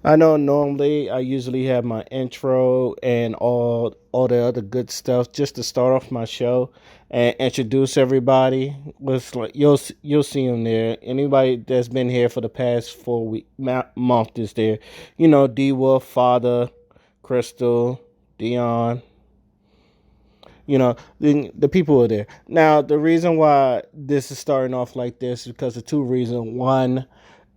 I know normally I usually have my intro and all the other good stuff just to start off my show and introduce everybody. Was like you'll see them there. Anybody that's been here for the past 4 month is there. You know, D Wolf, Father, Crystal, Dion. You know, the people are there. Now the reason why this is starting off like this is because of two reasons. One,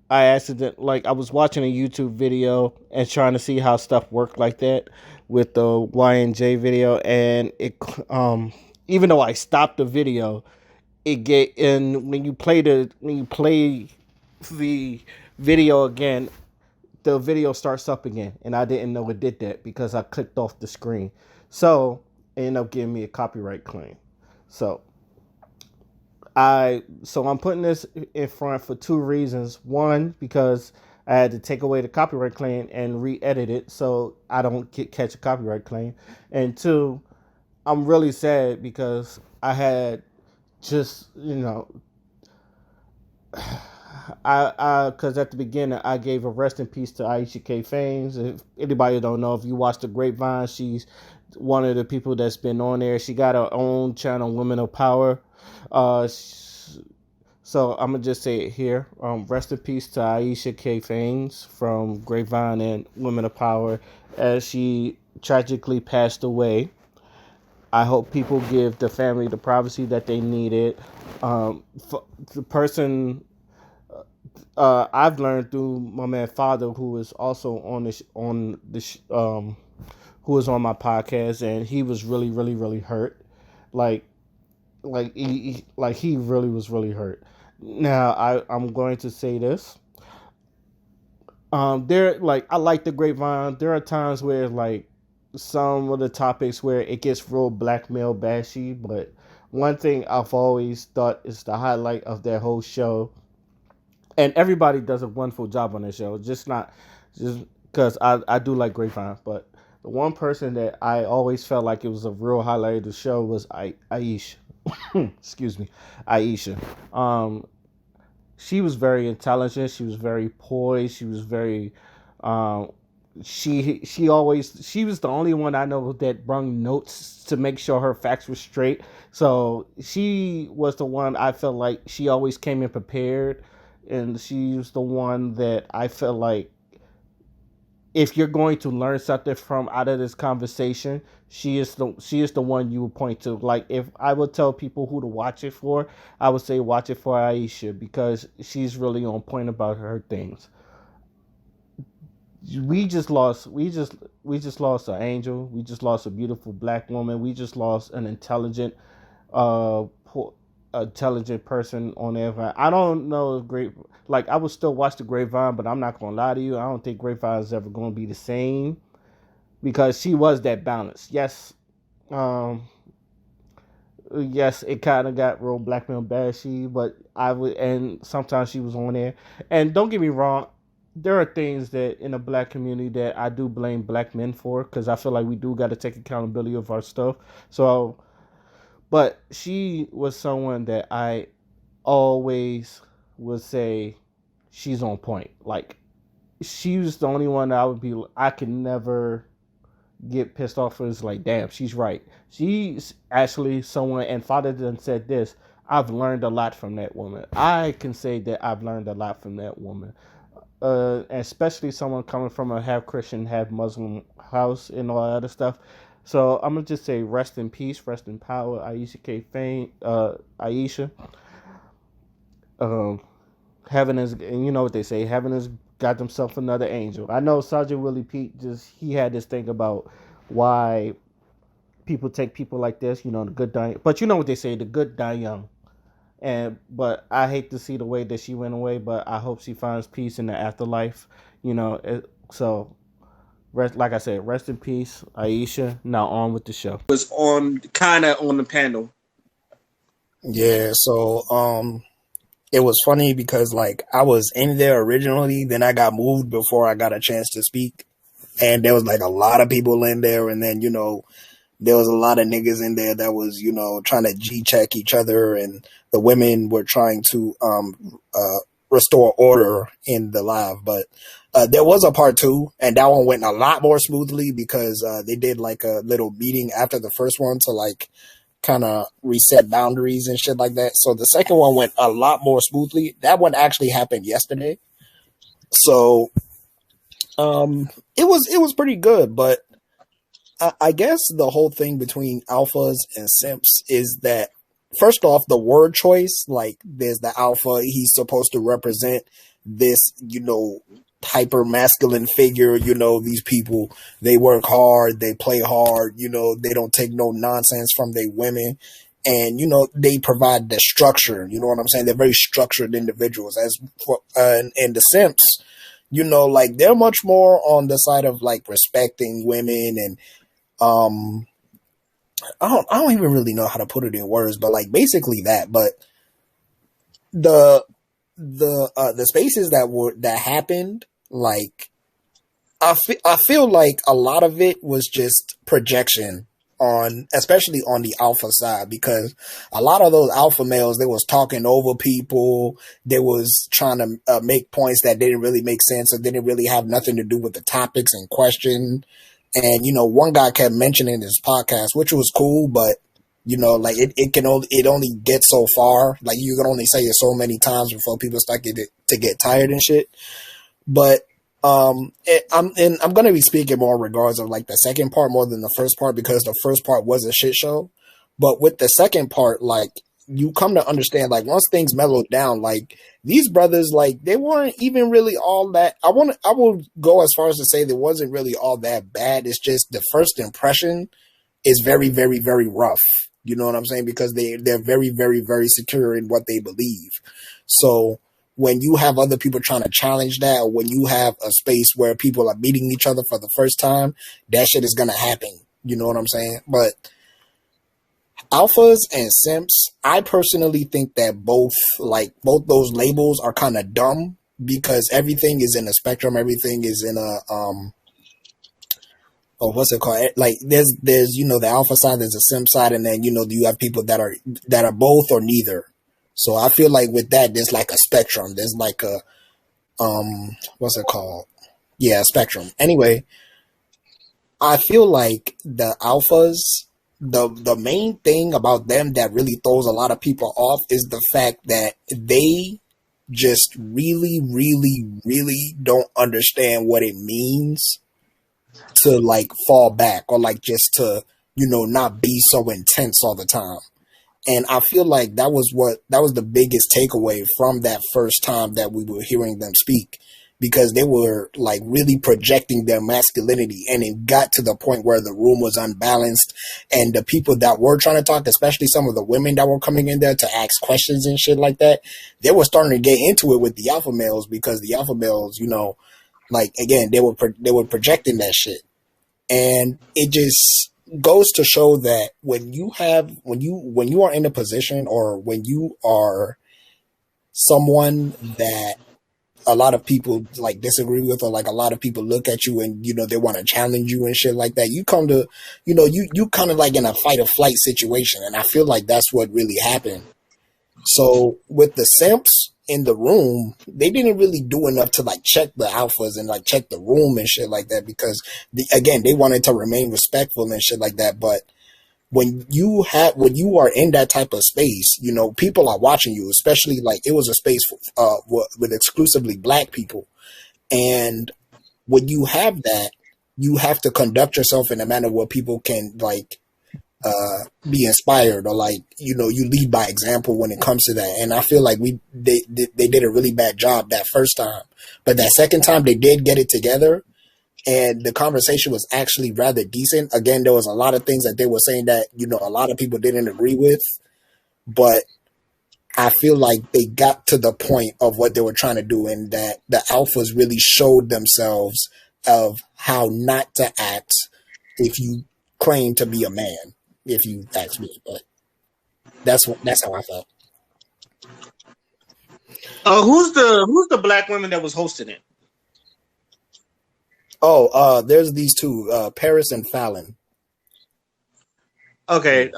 I was watching a YouTube video and trying to see how stuff worked like that with the Y&J video, and it even though I stopped the video, it get and when you play the video again, the video starts up again, and I didn't know it did that because I clicked off the screen, so it ended up giving me a copyright claim. So I'm putting this in front for two reasons. One, because I had to take away the copyright claim and re-edit it so I don't catch a copyright claim. And two, I'm really sad because I had just I because at the beginning I gave a rest in peace to Aisha K. Fames. If anybody don't know, if you watch the Grapevine, she's one of the people that's been on there. She got her own channel, Women of Power. Uh, so I'm gonna just say it here. Rest in peace to Aisha K. Fames from Grapevine and Women of Power, as she tragically passed away. I hope people give the family the privacy that they needed. The person I've learned through my man Father, who is also who was on my podcast, and he was really, really, really hurt. Like, like he really was really hurt. Now I'm going to say this. There like I like the Grapevine. There are times where like some of the topics where it gets real blackmail bashy, but one thing I've always thought is the highlight of that whole show, and everybody does a wonderful job on that show. Just not just because I do like Grapevine, but the one person that I always felt like it was a real highlight of the show was Aisha. Excuse me, Aisha. Um, she was very intelligent. She was very poised. She was very um, she was the only one I know that brung notes to make sure her facts were straight. So she was the one I felt like she always came in prepared, and she's the one that I felt like if you're going to learn something from out of this conversation, she is the one you would point to. Like if I would tell people who to watch it for, I would say watch it for Aisha because she's really on point about her things. We just lost an angel. We just lost a beautiful black woman. We just lost an uh intelligent person on there. I don't know if great like I would still watch the Grapevine, but I'm not gonna lie to you. I don't think Grapevine is ever gonna be the same because she was that balance. Um, yes, it kind of got real blackmail bashy, but I would, and sometimes she was on there. And don't get me wrong, there are things that in the black community that I do blame black men for because I feel like we do got to take accountability of our stuff. So, but she was someone that I always would say she's on point. Like she was the only one that I could never get pissed off is like, damn, she's right. She's actually someone, and Father done said this. I've learned a lot from that woman. I can say that I've learned a lot from that woman, especially someone coming from a half Christian, half Muslim house and all that other stuff. So I'm gonna just say, rest in peace, rest in power, Aisha K. Fain, Aisha. Um, Heaven is, and you know what they say, heaven has got themselves another angel. I know Sergeant Willie Pete he had this thing about why people take people like this, the good die, but you know what they say, the good die young. And but I hate to see the way that she went away, but I hope she finds peace in the afterlife. So rest, like I said, rest in peace, Aisha. Now on with the show. Was on kind of on the panel. Yeah, so it was funny because like I was in there originally, then I got moved before I got a chance to speak. And there was like a lot of people in there, and then there was a lot of niggas in there that was trying to G check each other, and the women were trying to restore order in the live. But there was a part 2, and that one went a lot more smoothly because they did like a little meeting after the first one to like kind of reset boundaries and shit like that. So the second one went a lot more smoothly. That one actually happened yesterday. So it was pretty good, but I guess the whole thing between alphas and simps is that first off, the word choice, like there's the alpha, he's supposed to represent this, hyper masculine figure, these people, they work hard, they play hard, they don't take no nonsense from their women. And, they provide the structure, you know what I'm saying? They're very structured individuals. As for, and the simps, like they're much more on the side of like respecting women and, I don't even really know how to put it in words, but like basically that. But the spaces that happened, like I feel like a lot of it was just projection on, especially on the alpha side, because a lot of those alpha males, they was talking over people, they was trying to make points that didn't really make sense or didn't really have nothing to do with the topics in question. And, one guy kept mentioning this podcast, which was cool, but, like it only gets so far. Like you can only say it so many times before people start to get tired and shit. But, I'm going to be speaking more in regards of like the second part more than the first part, because the first part was a shit show. But with the second part, like you come to understand, like once things mellowed down, like these brothers, like they weren't even really all that. I will go as far as to say they wasn't really all that bad. It's just the first impression is very, very, very rough. You know what I'm saying? Because they're very, very, very secure in what they believe. So when you have other people trying to challenge that, or when you have a space where people are meeting each other for the first time, that shit is gonna happen. You know what I'm saying? But alphas and simps, I personally think that both those labels are kind of dumb, because everything is in a spectrum. Everything is in a what's it called? Like there's the alpha side, there's a simp side, and then you have people that are both or neither. So I feel like with that, there's like a spectrum. There's like a what's it called? Yeah, a spectrum. Anyway, I feel like the alphas, the main thing about them that really throws a lot of people off is the fact that they just really, really, really don't understand what it means to like fall back, or like just to, not be so intense all the time. And I feel like that was the biggest takeaway from that first time that we were hearing them speak, because they were like really projecting their masculinity, and it got to the point where the room was unbalanced, and the people that were trying to talk, especially some of the women that were coming in there to ask questions and shit like that, they were starting to get into it with the alpha males, because the alpha males, like again, they were projecting that shit. And it just goes to show that when you are in a position, or when you are someone that a lot of people like disagree with, or like a lot of people look at you and they want to challenge you and shit like that, you come to you kind of like in a fight or flight situation. And I feel like that's what really happened. So with the simps in the room, they didn't really do enough to like check the alphas and like check the room and shit like that, because again, they wanted to remain respectful and shit like that. But when you are in that type of space, people are watching you, especially like it was a space with exclusively black people. And when you have that, you have to conduct yourself in a manner where people can like be inspired, or like you lead by example when it comes to that. And I feel like they did a really bad job that first time, but that second time they did get it together, and the conversation was actually rather decent. Again, there was a lot of things that they were saying that a lot of people didn't agree with, but I feel like they got to the point of what they were trying to do, and that the alphas really showed themselves of how not to act if you claim to be a man, if you ask me. But that's how I felt. Who's the black women that was hosting it? Oh, there's these two, Paris and Fallon. Okay.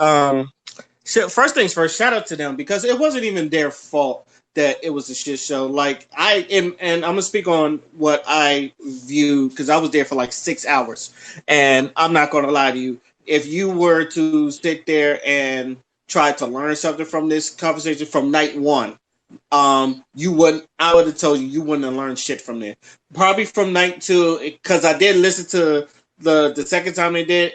So first things first, shout out to them, because it wasn't even their fault that it was a shit show. Like I am, and I'm gonna speak on what I view because I was there for like 6 hours, and I'm not gonna lie to you. If you were to sit there and try to learn something from this conversation from night one, you wouldn't. I would have told you you wouldn't have learned shit from there. Probably from night two, because I did listen to the second time they did,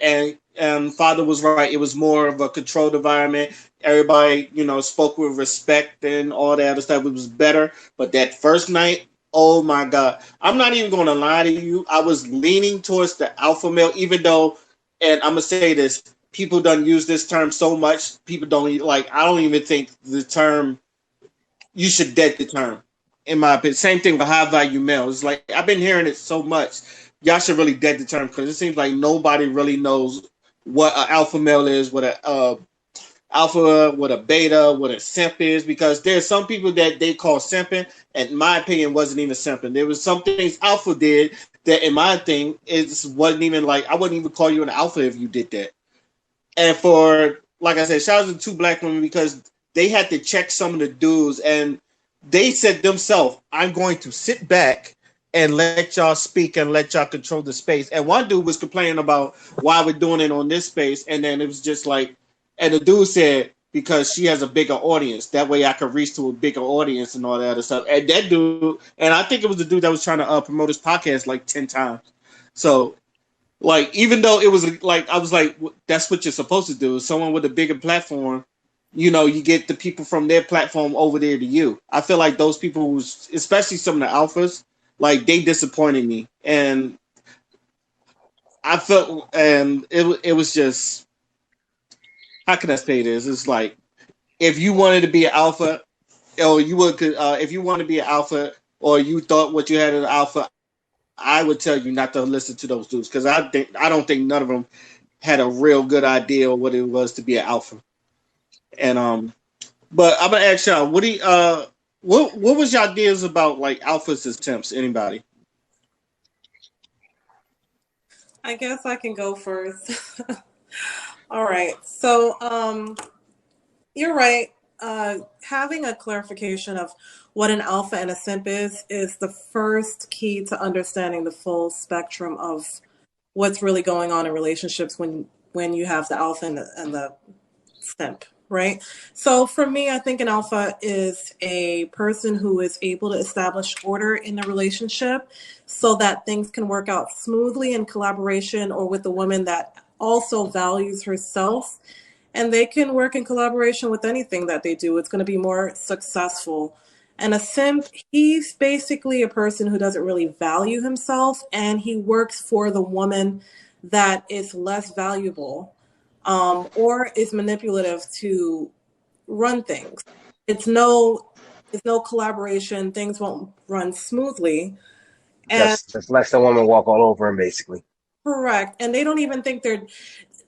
and Father was right. It was more of a controlled environment. Everybody, spoke with respect and all that other stuff. It was better. But that first night, oh my god, I'm not even going to lie to you. I was leaning towards the alpha male, even though, and I'm gonna say this. People don't use this term so much. People don't like. I don't even think the term you should dead the term. In my opinion, same thing with high value males. It's like I've been hearing it so much. Y'all should really dead the term because it seems like nobody really knows what an alpha male is, what a alpha, what a beta, what a simp is. Because there's some people that they call simping, and in my opinion, wasn't even simping. There was some things alpha did that, in my thing, it wasn't even like I wouldn't even call you an alpha if you did that. And for like I said, shout out to two black women because they had to check some of the dudes and they said themselves, I'm going to sit back and let y'all speak and let y'all control the space. And one dude was complaining about why we're doing it on this space, and then it was just like, and the dude said, because she has a bigger audience. That way I could reach to a bigger audience and all that other stuff. And that dude, and I think it was the dude that was trying to promote his podcast like 10 times. So like, even though it was like, I was like, that's what you're supposed to do. Someone with a bigger platform, you get the people from their platform over there to you. I feel like those people, especially some of the alphas, like they disappointed me, and I felt, and it was just, how can I say this? It's like if you wanted to be an alpha, or you would, if you want to be an alpha, or you thought what you had as an alpha, I would tell you not to listen to those dudes because I don't think none of them had a real good idea of what it was to be an alpha. And but I'm gonna ask y'all, what do you, what was your ideas about like alphas as temps? Anybody? I guess I can go first. All right. So, you're right. Having a clarification of what an alpha and a simp is the first key to understanding the full spectrum of what's really going on in relationships when you have the alpha and the simp, right? So for me, I think an alpha is a person who is able to establish order in the relationship so that things can work out smoothly in collaboration or with a woman that also values herself, and they can work in collaboration with anything that they do. It's going to be more successful. And a simp, he's basically a person who doesn't really value himself, and he works for the woman that is less valuable, or is manipulative to run things. It's no, it's no collaboration. Things won't run smoothly. And Just lets the woman walk all over him, basically. correct. And they don't even think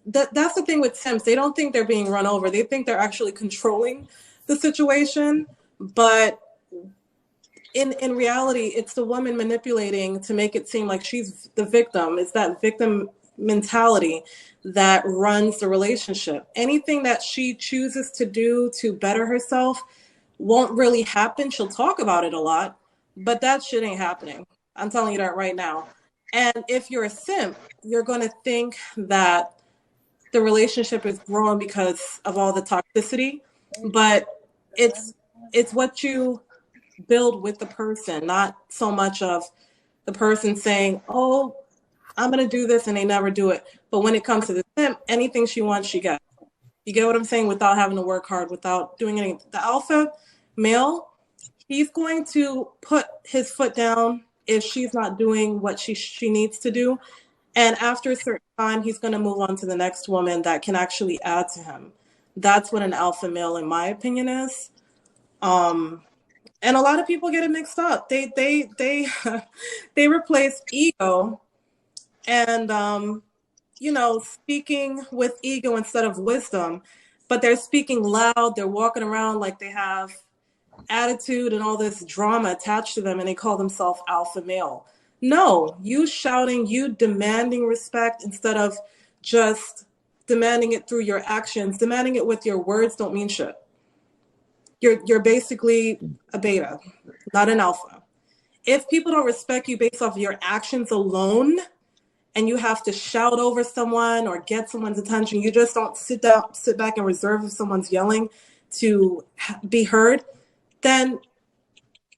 that's the thing with simps. They don't think they're being run over. They think they're actually controlling the situation. But in reality, it's the woman manipulating to make it seem like she's the victim. It's that victim mentality that runs the relationship. Anything that she chooses to do to better herself won't really happen. She'll talk about it a lot, but that shit ain't happening. I'm telling you that right now. And if you're a simp, you're going to think that the relationship is growing because of all the toxicity, but it's what you build with the person, not so much of the person saying, "Oh, I'm gonna do this," and they never do it. But when it comes to the simp, anything she wants, she gets. You get what I'm saying? Without having to work hard, without doing anything. The alpha male, he's going to put his foot down if she's not doing what she needs to do. And after a certain time, he's going to move on to the next woman that can actually add to him. That's what an alpha male, in my opinion, is. And a lot of people get it mixed up. They they replace ego and speaking with ego instead of wisdom. But they're speaking loud. They're walking around like they have attitude and all this drama attached to them, and they call themselves alpha male. No, you shouting, you demanding respect instead of just demanding it through your actions. Demanding it with your words don't mean shit. you're basically a beta, not an alpha. If people don't respect you based off your actions alone, and you have to shout over someone or get someone's attention, you just don't sit back and reserve if someone's yelling to be heard, then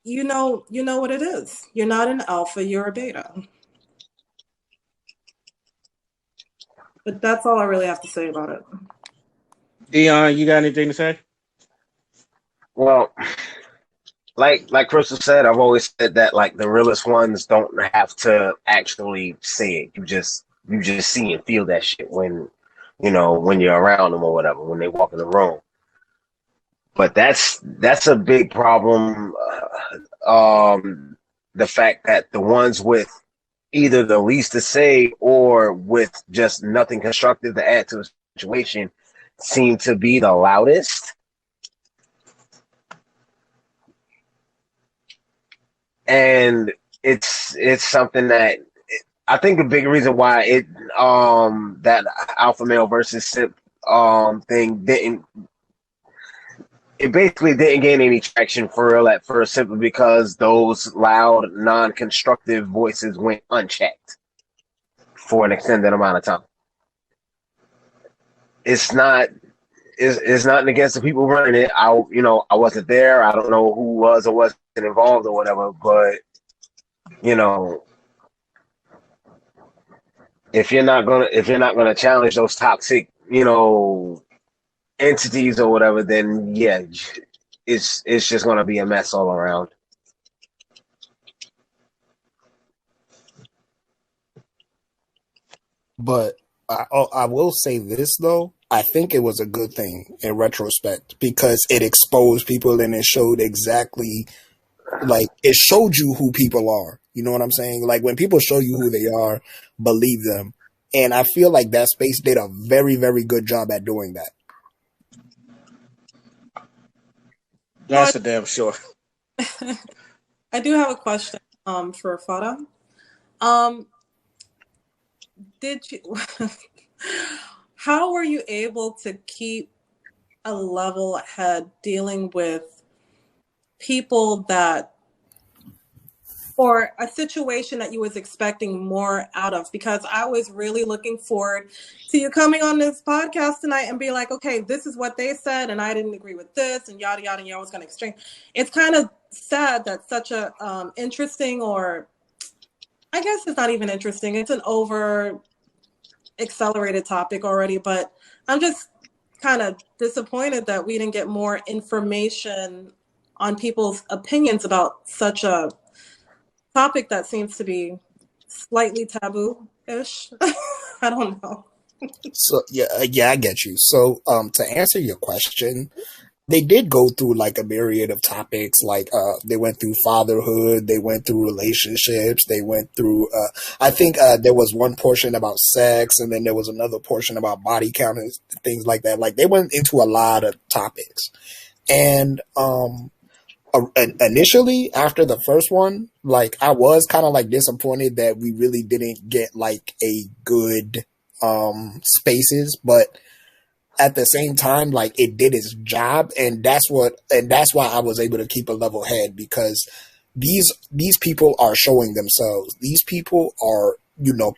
you know what it is. You're not an alpha, you're a beta. But that's all I really have to say about it. Dion, you got anything to say? Well, like Crystal said, I've always said that like the realest ones don't have to actually say it. You just see and feel that shit when when you're around them or whatever, when they walk in the room. But that's a big problem. The fact that the ones with either the least to say or with just nothing constructive to add to a situation seem to be the loudest. And it's something that I think a big reason why that alpha male versus simp thing basically didn't gain any traction for real at first, simply because those loud, non-constructive voices went unchecked for an extended amount of time. It's not against the people running it. I wasn't there. I don't know who was or wasn't involved or whatever, but if you're not gonna challenge those toxic, entities or whatever, then yeah, it's just gonna be a mess all around. But I will say this though, I think it was a good thing in retrospect because it exposed people and it showed exactly, like, it showed you who people are. You know what I'm saying? Like, when people show you who they are, believe them. And I feel like that space did a very, very good job at doing that. That's a damn sure. I do have a question for Fada. Did you how were you able to keep a level head dealing with people or a situation that you was expecting more out of? Because I was really looking forward to you coming on this podcast tonight and be like, okay, this is what they said and I didn't agree with this and yada yada, and you're always going to exchange. It's kind of sad that such a interesting, or I guess it's not even interesting, it's an over accelerated topic already, but I'm just kind of disappointed that we didn't get more information on people's opinions about such a topic that seems to be slightly taboo-ish. I don't know. So yeah, I get you. So to answer your question, they did go through like a myriad of topics. Like they went through fatherhood, they went through relationships, they went through I think there was one portion about sex, and then there was another portion about body count and things like that. Like, they went into a lot of topics. And initially, after the first one, like, I was kind of like disappointed that we really didn't get like a good spaces, but at the same time, like, it did its job, and that's why I was able to keep a level head, because these people are showing themselves. These people are,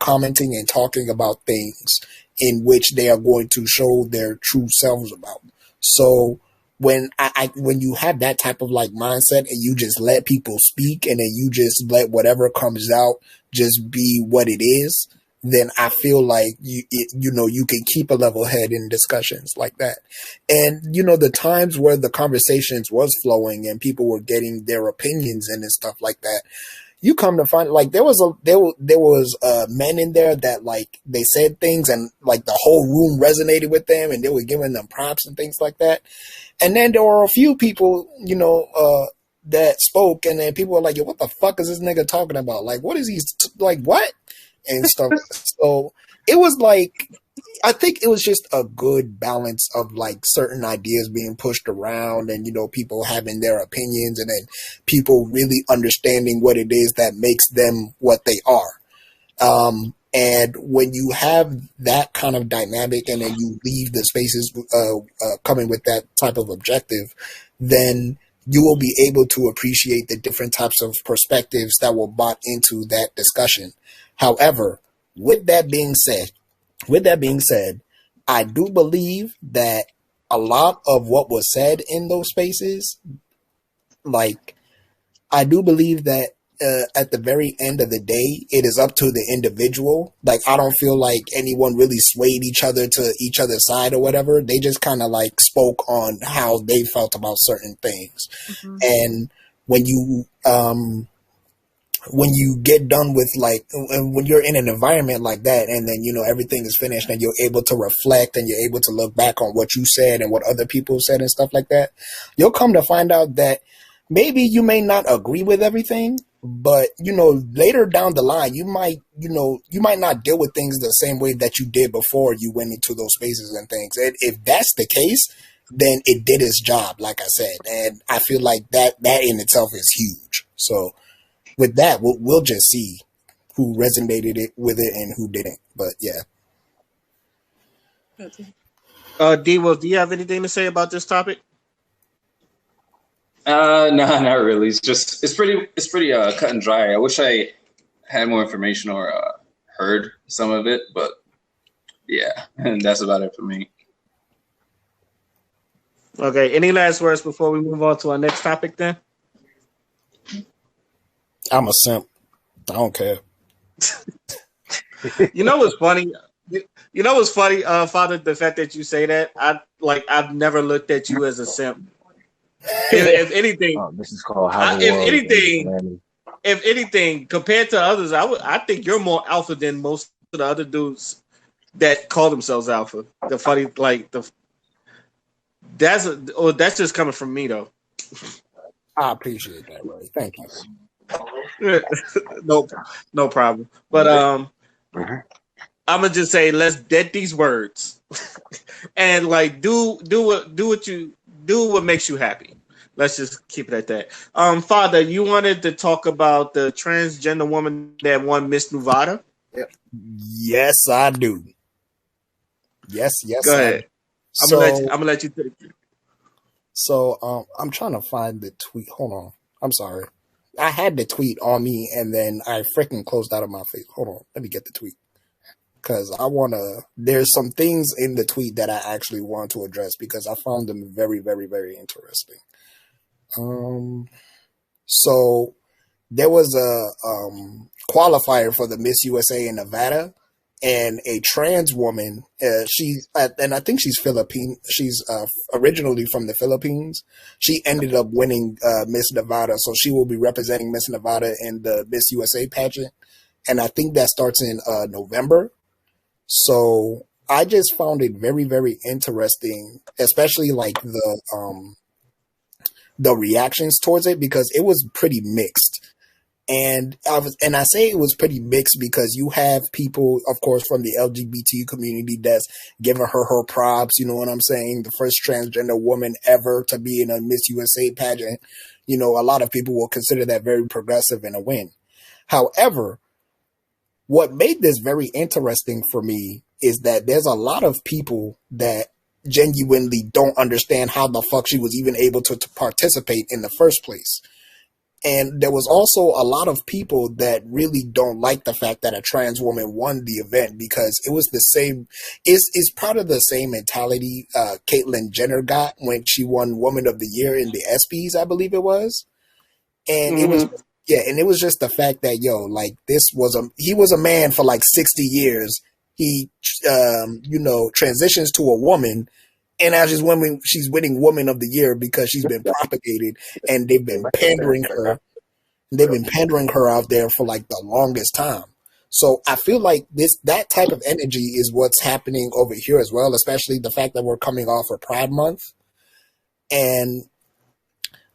commenting and talking about things in which they are going to show their true selves about. So when when you have that type of like mindset and you just let people speak, and then you just let whatever comes out just be what it is, then I feel like you can keep a level head in discussions like that. And the times where the conversations was flowing and people were getting their opinions in and stuff like that, you come to find, like, there was men in there that, like, they said things and like the whole room resonated with them and they were giving them props and things like that. And then there were a few people, that spoke, and then people were like, yo, what the fuck is this nigga talking about? Like, what is he like, what? And stuff. So it was like, I think it was just a good balance of like certain ideas being pushed around, and people having their opinions, and then people really understanding what it is that makes them what they are. And when you have that kind of dynamic and then you leave the spaces coming with that type of objective, then you will be able to appreciate the different types of perspectives that were brought into that discussion. However, with that being said, I do believe that a lot of what was said in those spaces, like I do believe that at the very end of the day, it is up to the individual. Like, I don't feel like anyone really swayed each other to each other's side or whatever. They just kind of like spoke on how they felt about certain things. Mm-hmm. And when you get done with like, when you're in an environment like that, and then, you know, everything is finished and you're able to reflect and you're able to look back on what you said and what other people said and stuff like that, you'll come to find out that maybe you may not agree with everything, but, you know, later down the line, you might not deal with things the same way that you did before you went into those spaces and things. And if that's the case, then it did its job, like I said. And I feel like that in itself is huge. So with that, we'll just see who resonated with it and who didn't. But yeah. D, do you have anything to say about this topic? No, not really. It's pretty cut and dry. I wish I had more information or heard some of it, but yeah, and that's about it for me. Okay. Any last words before we move on to our next topic then? I'm a simp. I don't care. You know what's funny? You know what's funny, Father? The fact that you say that, I've never looked at you as a simp. If anything, this is called how the world if anything, compared to others, I think you're more alpha than most of the other dudes that call themselves alpha. The funny, like that's just coming from me though. I appreciate that, Ray. Thank you. No problem. But I'm gonna just say, let's dead these words, and like do what makes you happy. Let's just keep it at that. Father, you wanted to talk about the transgender woman that won Miss Nevada? Yes, I do. Yes. Go ahead. I'm gonna let you take it. So I'm trying to find the tweet. Hold on. I'm sorry. I had the tweet on me and then I freaking closed out of my face. Hold on. Let me get the tweet. Because there's some things in the tweet that I actually want to address because I found them very, very, very interesting. So there was a qualifier for the Miss USA in Nevada, and a trans woman, and I think she's Philippine. She's originally from the Philippines. She ended up winning Miss Nevada, so she will be representing Miss Nevada in the Miss USA pageant, and I think that starts in November. So I just found it very, very interesting, especially like the reactions towards it, because it was pretty mixed. And I say it was pretty mixed because you have people, of course, from the LGBT community that's giving her props. You know what I'm saying? The first transgender woman ever to be in a Miss USA pageant. You know, a lot of people will consider that very progressive and a win. However, what made this very interesting for me is that there's a lot of people that genuinely don't understand how the fuck she was even able to participate in the first place. And there was also a lot of people that really don't like the fact that a trans woman won the event because it was the same, is part of the same mentality Caitlyn Jenner got when she won Woman of the Year in the ESPYs, I believe it was. And it was just the fact that, like he was a man for like 60 years. He, transitions to a woman. And now she's winning Woman of the Year because she's been propagated and they've been pandering her. They've been pandering her out there for like the longest time. So I feel like that type of energy is what's happening over here as well, especially the fact that we're coming off of Pride Month. And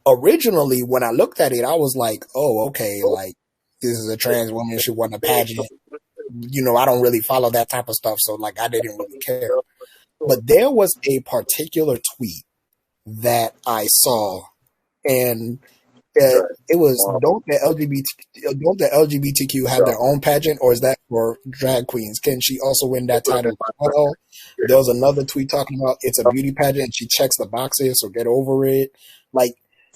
originally when I looked at it, I was like, oh, okay, like this is a trans woman, she won a pageant. I don't really follow that type of stuff, so like I didn't really care. But there was a particular tweet that I saw, and It was don't the LGBTQ have their own pageant, or is that for drag queens? Can she also win that title as well? There was another tweet talking about it's a beauty pageant. She checks the boxes, so get over it. Like,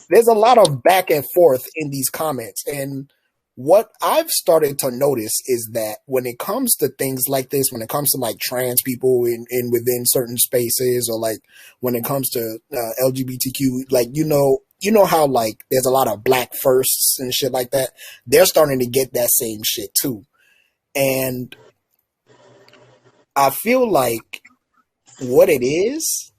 there's a lot of back and forth in these comments, and what I've started to notice is that when it comes to things like this, when it comes to like trans people in within certain spaces, or like when it comes to LGBTQ, like you know how like there's a lot of black firsts and shit like that. They're starting to get that same shit too, and I feel like what it is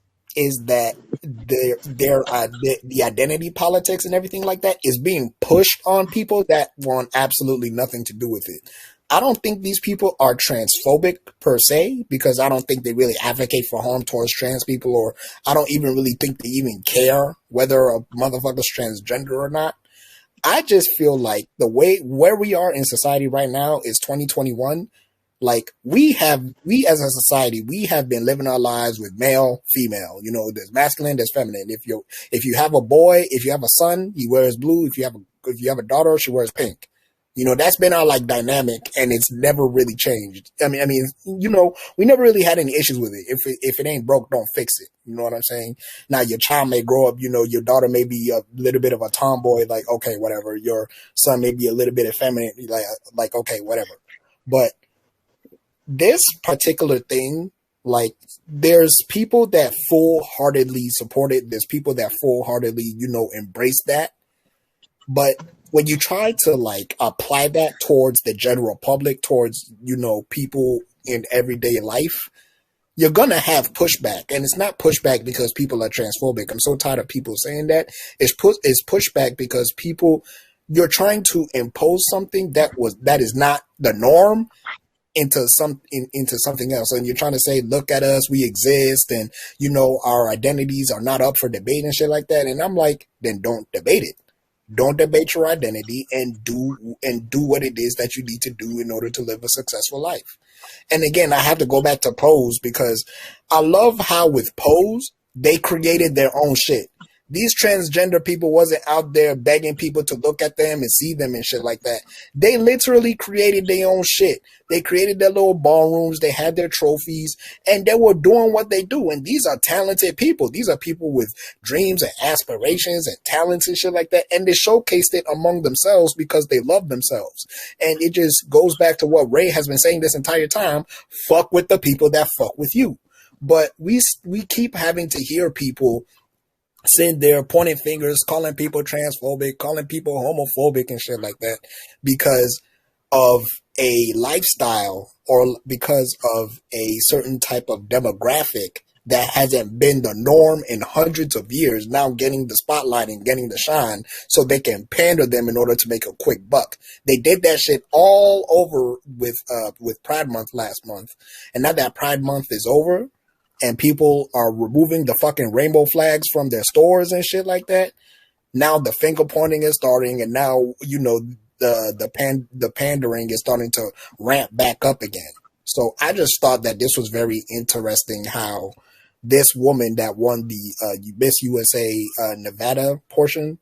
that the identity politics and everything like that is being pushed on people that want absolutely nothing to do with it. I don't think these people are transphobic per se, because I don't think they really advocate for harm towards trans people, or I don't even really think they even care whether a motherfucker's transgender or not. I just feel like the way where we are in society right now is 2021. Like we as a society, we have been living our lives with male, female. You know, there's masculine, there's feminine. If you have a boy, if you have a son, he wears blue. If you have a daughter, she wears pink. You know, that's been our like dynamic, and it's never really changed. You know, we never really had any issues with it. If it ain't broke, don't fix it. You know what I'm saying? Now your child may grow up, you know, your daughter may be a little bit of a tomboy, like okay, whatever. Your son may be a little bit effeminate, like okay, whatever. But this particular thing, like, there's people that full-heartedly support it. There's people that full-heartedly, you know, embrace that. But when you try to, like, apply that towards the general public, towards, you know, people in everyday life, you're going to have pushback. And it's not pushback because people are transphobic. I'm so tired of people saying that. It's pushback because you're trying to impose something that is not the norm into something else, and you're trying to say, look at us, we exist, and you know our identities are not up for debate and shit like that. And I'm like, then don't debate it. Don't debate your identity, and do what it is that you need to do in order to live a successful life. And again, I have to go back to Pose, because I love how with Pose they created their own shit. These transgender people wasn't out there begging people to look at them and see them and shit like that. They literally created their own shit. They created their little ballrooms. They had their trophies, and they were doing what they do. And these are talented people. These are people with dreams and aspirations and talents and shit like that. And they showcased it among themselves because they love themselves. And it just goes back to what Ray has been saying this entire time. Fuck with the people that fuck with you. But we keep having to hear people sitting there pointing fingers, calling people transphobic, calling people homophobic and shit like that because of a lifestyle or because of a certain type of demographic that hasn't been the norm in hundreds of years, now getting the spotlight and getting the shine so they can pander them in order to make a quick buck. They did that shit all over with Pride Month last month. And now that Pride Month is over, and people are removing the fucking rainbow flags from their stores and shit like that, now the finger pointing is starting, and now, you know, the pandering is starting to ramp back up again. So I just thought that this was very interesting how this woman that won the Miss USA Nevada portion,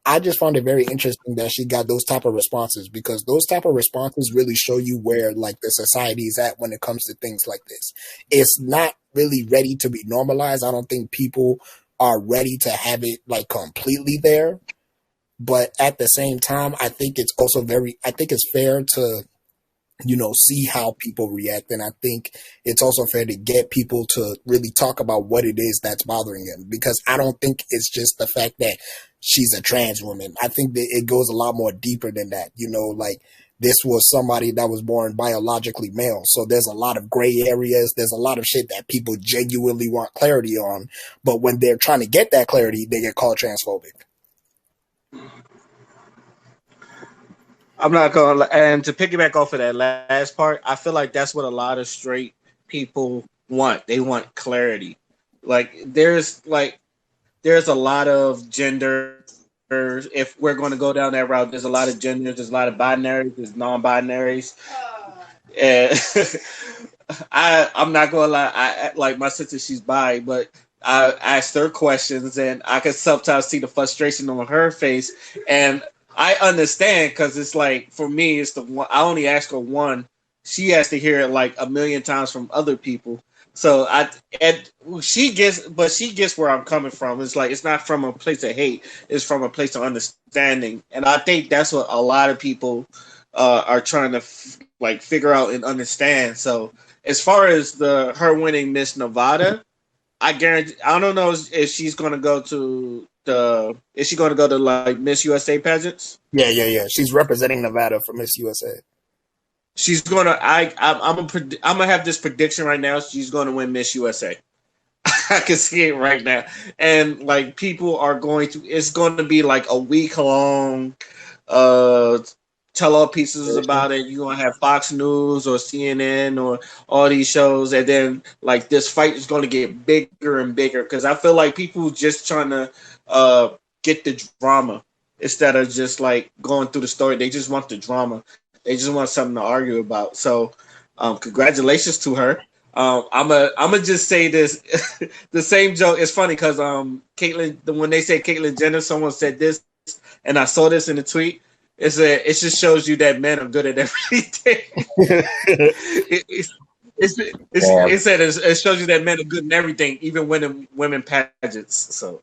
I just found it very interesting that she got those type of responses, because those type of responses really show you where like the society is at when it comes to things like this. It's not really ready to be normalized. I don't think people are ready to have it like completely there. But at the same time, I think it's fair to, you know, see how people react. And I think it's also fair to get people to really talk about what it is that's bothering them, because I don't think it's just the fact that she's a trans woman. I think that it goes a lot more deeper than that. You know, like, this was somebody that was born biologically male. So there's a lot of gray areas. There's a lot of shit that people genuinely want clarity on. But when they're trying to get that clarity, they get called transphobic. I'm not gonna. And to piggyback off of that last part, I feel like that's what a lot of straight people want. They want clarity. Like there's a lot of gender. If we're going to go down that route, there's a lot of genders. There's a lot of binaries. There's non-binaries. And I'm not gonna lie. I like my sister. She's bi, but I asked her questions, and I could sometimes see the frustration on her face. And I understand because it's like for me, it's the one I only ask her one. She has to hear it like a million times from other people. So and she gets where I'm coming from. It's like it's not from a place of hate; it's from a place of understanding. And I think that's what a lot of people are trying to like figure out and understand. So as far as the her winning Miss Nevada. I guarantee. I don't know if she's going to go to the. Is she going to go to like Miss USA pageants? Yeah. She's representing Nevada for Miss USA. She's going to. I'm gonna have this prediction right now. She's going to win Miss USA. I can see it right now, and like people are going to. It's going to be like a week long. Uh, Tell all pieces about it. You're gonna have Fox News or CNN or all these shows, and then like this fight is gonna get bigger and bigger because I feel like people just trying to get the drama instead of just like going through the story. They just want the drama. They just want something to argue about. So, congratulations to her. I'm a just say this. The same joke. It's funny because Caitlyn. When they say Caitlyn Jenner, someone said this, and I saw this in the tweet. It just shows you that men are good at everything. It shows you that men are good in everything, even winning women pageants. So,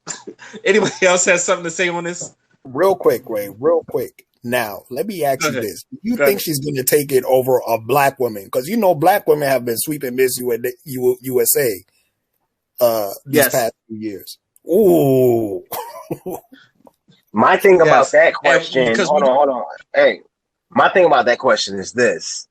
anybody else has something to say on this? Real quick, Ray. Real quick. Now, let me ask you this: do you think she's going to take it over a black woman? Because you know, black women have been sweeping Miss USA these past few years. Ooh. My thing about that question, hold on. Hey, my thing about that question is this.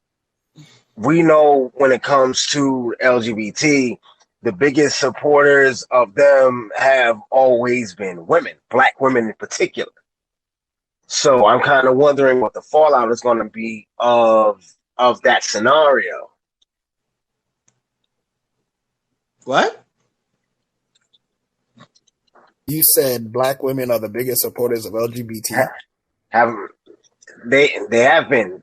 We know when it comes to LGBT, the biggest supporters of them have always been women, black women in particular. So I'm kind of wondering what the fallout is going to be of that scenario. What? You said black women are the biggest supporters of LGBT. They have been,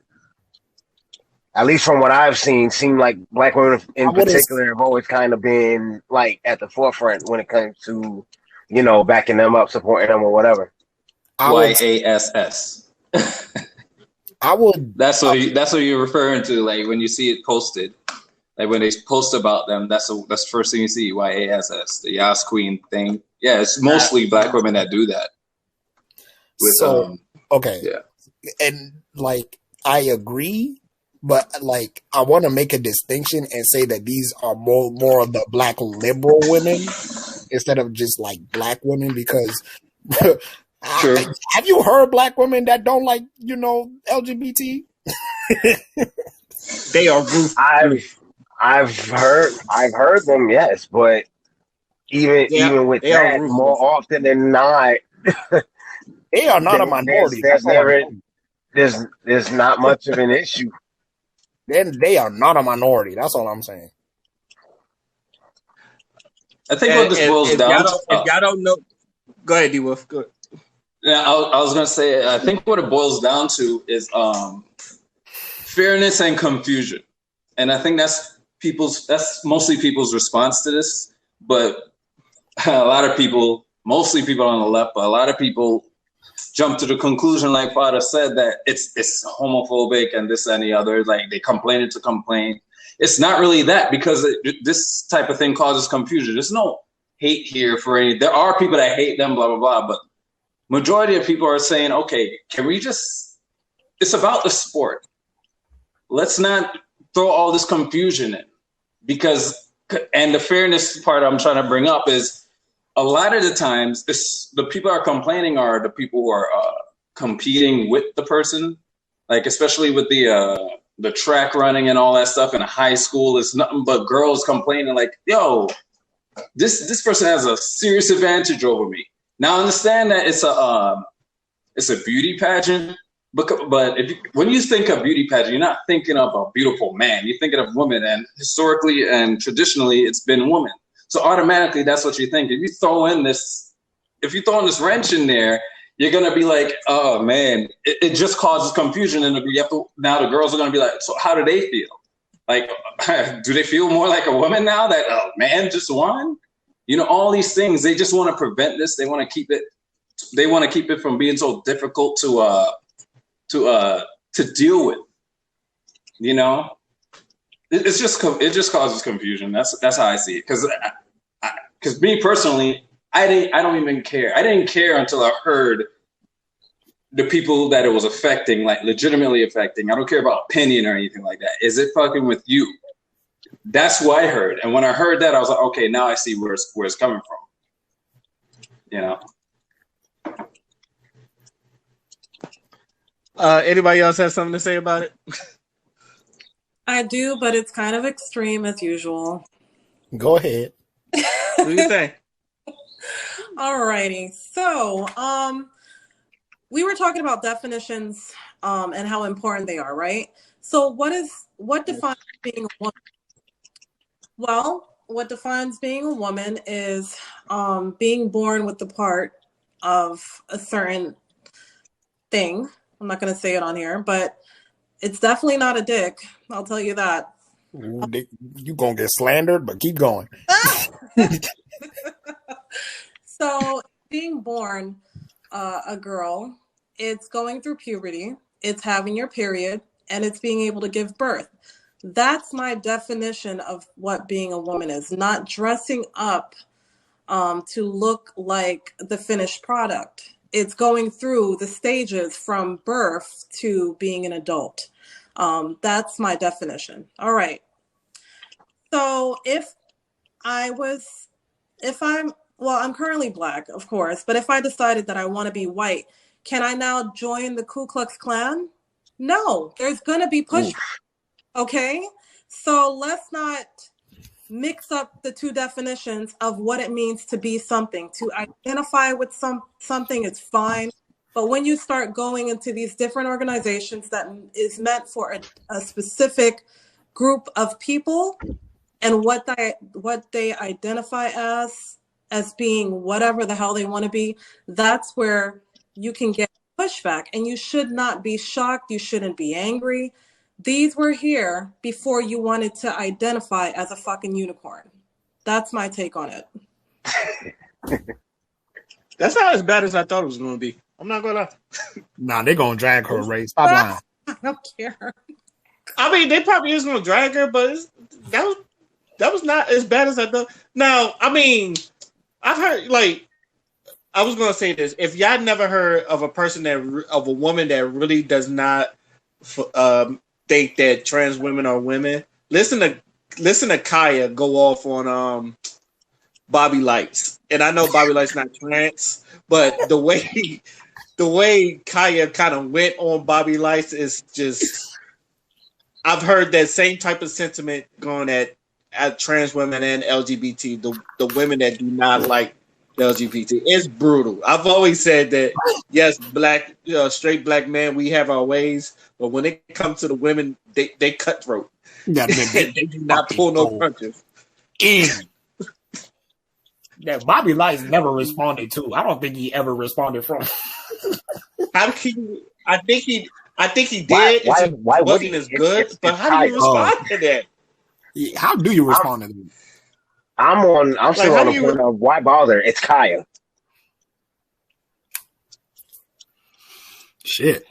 at least from what I've seen, seem like black women in particular have always kind of been like at the forefront when it comes to, you know, backing them up, supporting them or whatever. YASS. I would. That's what you're referring to. Like when you see it posted, like when they post about them, that's the first thing you see. YASS, the Yas Queen thing. Yeah, it's mostly black women that do that. Okay. Yeah. And like I agree, but like I want to make a distinction and say that these are more of the black liberal women instead of just like black women because Sure. Have you heard black women that don't like, you know, LGBT? They are ruthless. I've heard them, yes, but even with that, more often than not, they are not a minority. There's not much of an issue. Then they are not a minority. That's all I'm saying. I think what this boils down to. If y'all don't know, go ahead, D Wolf. Go ahead. Yeah, I was gonna say. I think what it boils down to is fairness and confusion, and I think that's mostly people's response to this. But a lot of people, mostly people on the left, but a lot of people jump to the conclusion, like Father said, that it's homophobic and this and the other. Like they complain it to complain. It's not really that because this type of thing causes confusion. There's no hate here for any. There are people that hate them, blah blah blah, but majority of people are saying, okay, can we just? It's about the sport. Let's not throw all this confusion in because, and the fairness part I'm trying to bring up is. A lot of the times, the people are complaining are the people who are competing with the person, like especially with the track running and all that stuff in high school. It's nothing but girls complaining like, "Yo, this person has a serious advantage over me." Now, I understand that it's a beauty pageant, but when you think of beauty pageant, you're not thinking of a beautiful man. You're thinking of women, and historically and traditionally, it's been women. So automatically, that's what you think. If you throw in this wrench in there, you're gonna be like, oh man, it just causes confusion, and now the girls are gonna be like, so how do they feel? Like, do they feel more like a woman now that a man just won? All these things. They just want to prevent this. They want to keep it. They want to keep it from being so difficult to deal with. It just causes confusion. That's how I see it. Because me personally, I don't even care. I didn't care until I heard the people that it was affecting, like legitimately affecting. I don't care about opinion or anything like that. Is it fucking with you? That's what I heard. And when I heard that, I was like, okay, now I see where it's coming from. Anybody else have something to say about it? I do, but it's kind of extreme as usual. Go ahead. What do you think? Alrighty. So, we were talking about definitions and how important they are, right? So what defines being a woman? Well, what defines being a woman is being born with the part of a certain thing. I'm not going to say it on here, but it's definitely not a dick. I'll tell you that. You gonna get slandered, but keep going. So being born a girl, it's going through puberty, it's having your period, and it's being able to give birth. That's my definition of what being a woman is. Not dressing up to look like the finished product. It's going through the stages from birth to being an adult. That's my definition. All right. So I'm currently Black, of course, but if I decided that I want to be white, can I now join the Ku Klux Klan? No, there's going to be pushback. Okay? So let's not mix up the two definitions of what it means to be something. To identify with something is fine, but when you start going into these different organizations that is meant for a specific group of people and what they identify as being whatever the hell they want to be, that's where you can get pushback. And you should not be shocked. You shouldn't be angry. These were here before you wanted to identify as a fucking unicorn. That's my take on it. That's not as bad as I thought it was going to be. I'm not going to lie. Nah, they're going to drag her, Ray. Stop lying. I don't care. I mean, they probably is going to drag her, but that was not as bad as I thought. Now, I mean, I've heard, I was going to say this. If y'all never heard of a woman that really does not think that trans women are women, listen to Kaya go off on Bobby Lights. And I know Bobby Lights not trans, but the way Kaya kind of went on Bobby Lights is just, I've heard that same type of sentiment going at trans women and LGBT, the women that do not like the LGBT. It's brutal. I've always said that, yes, straight black men, we have our ways, but when it comes to the women, they cutthroat. Yeah, they do not pull no punches. That Bobby Lights never responded to. I don't think he ever responded from. I think he did. Why wasn't as good? But how do you respond to that? How do you respond to that? I'm still on the point of why bother? It's Kaya. Shit.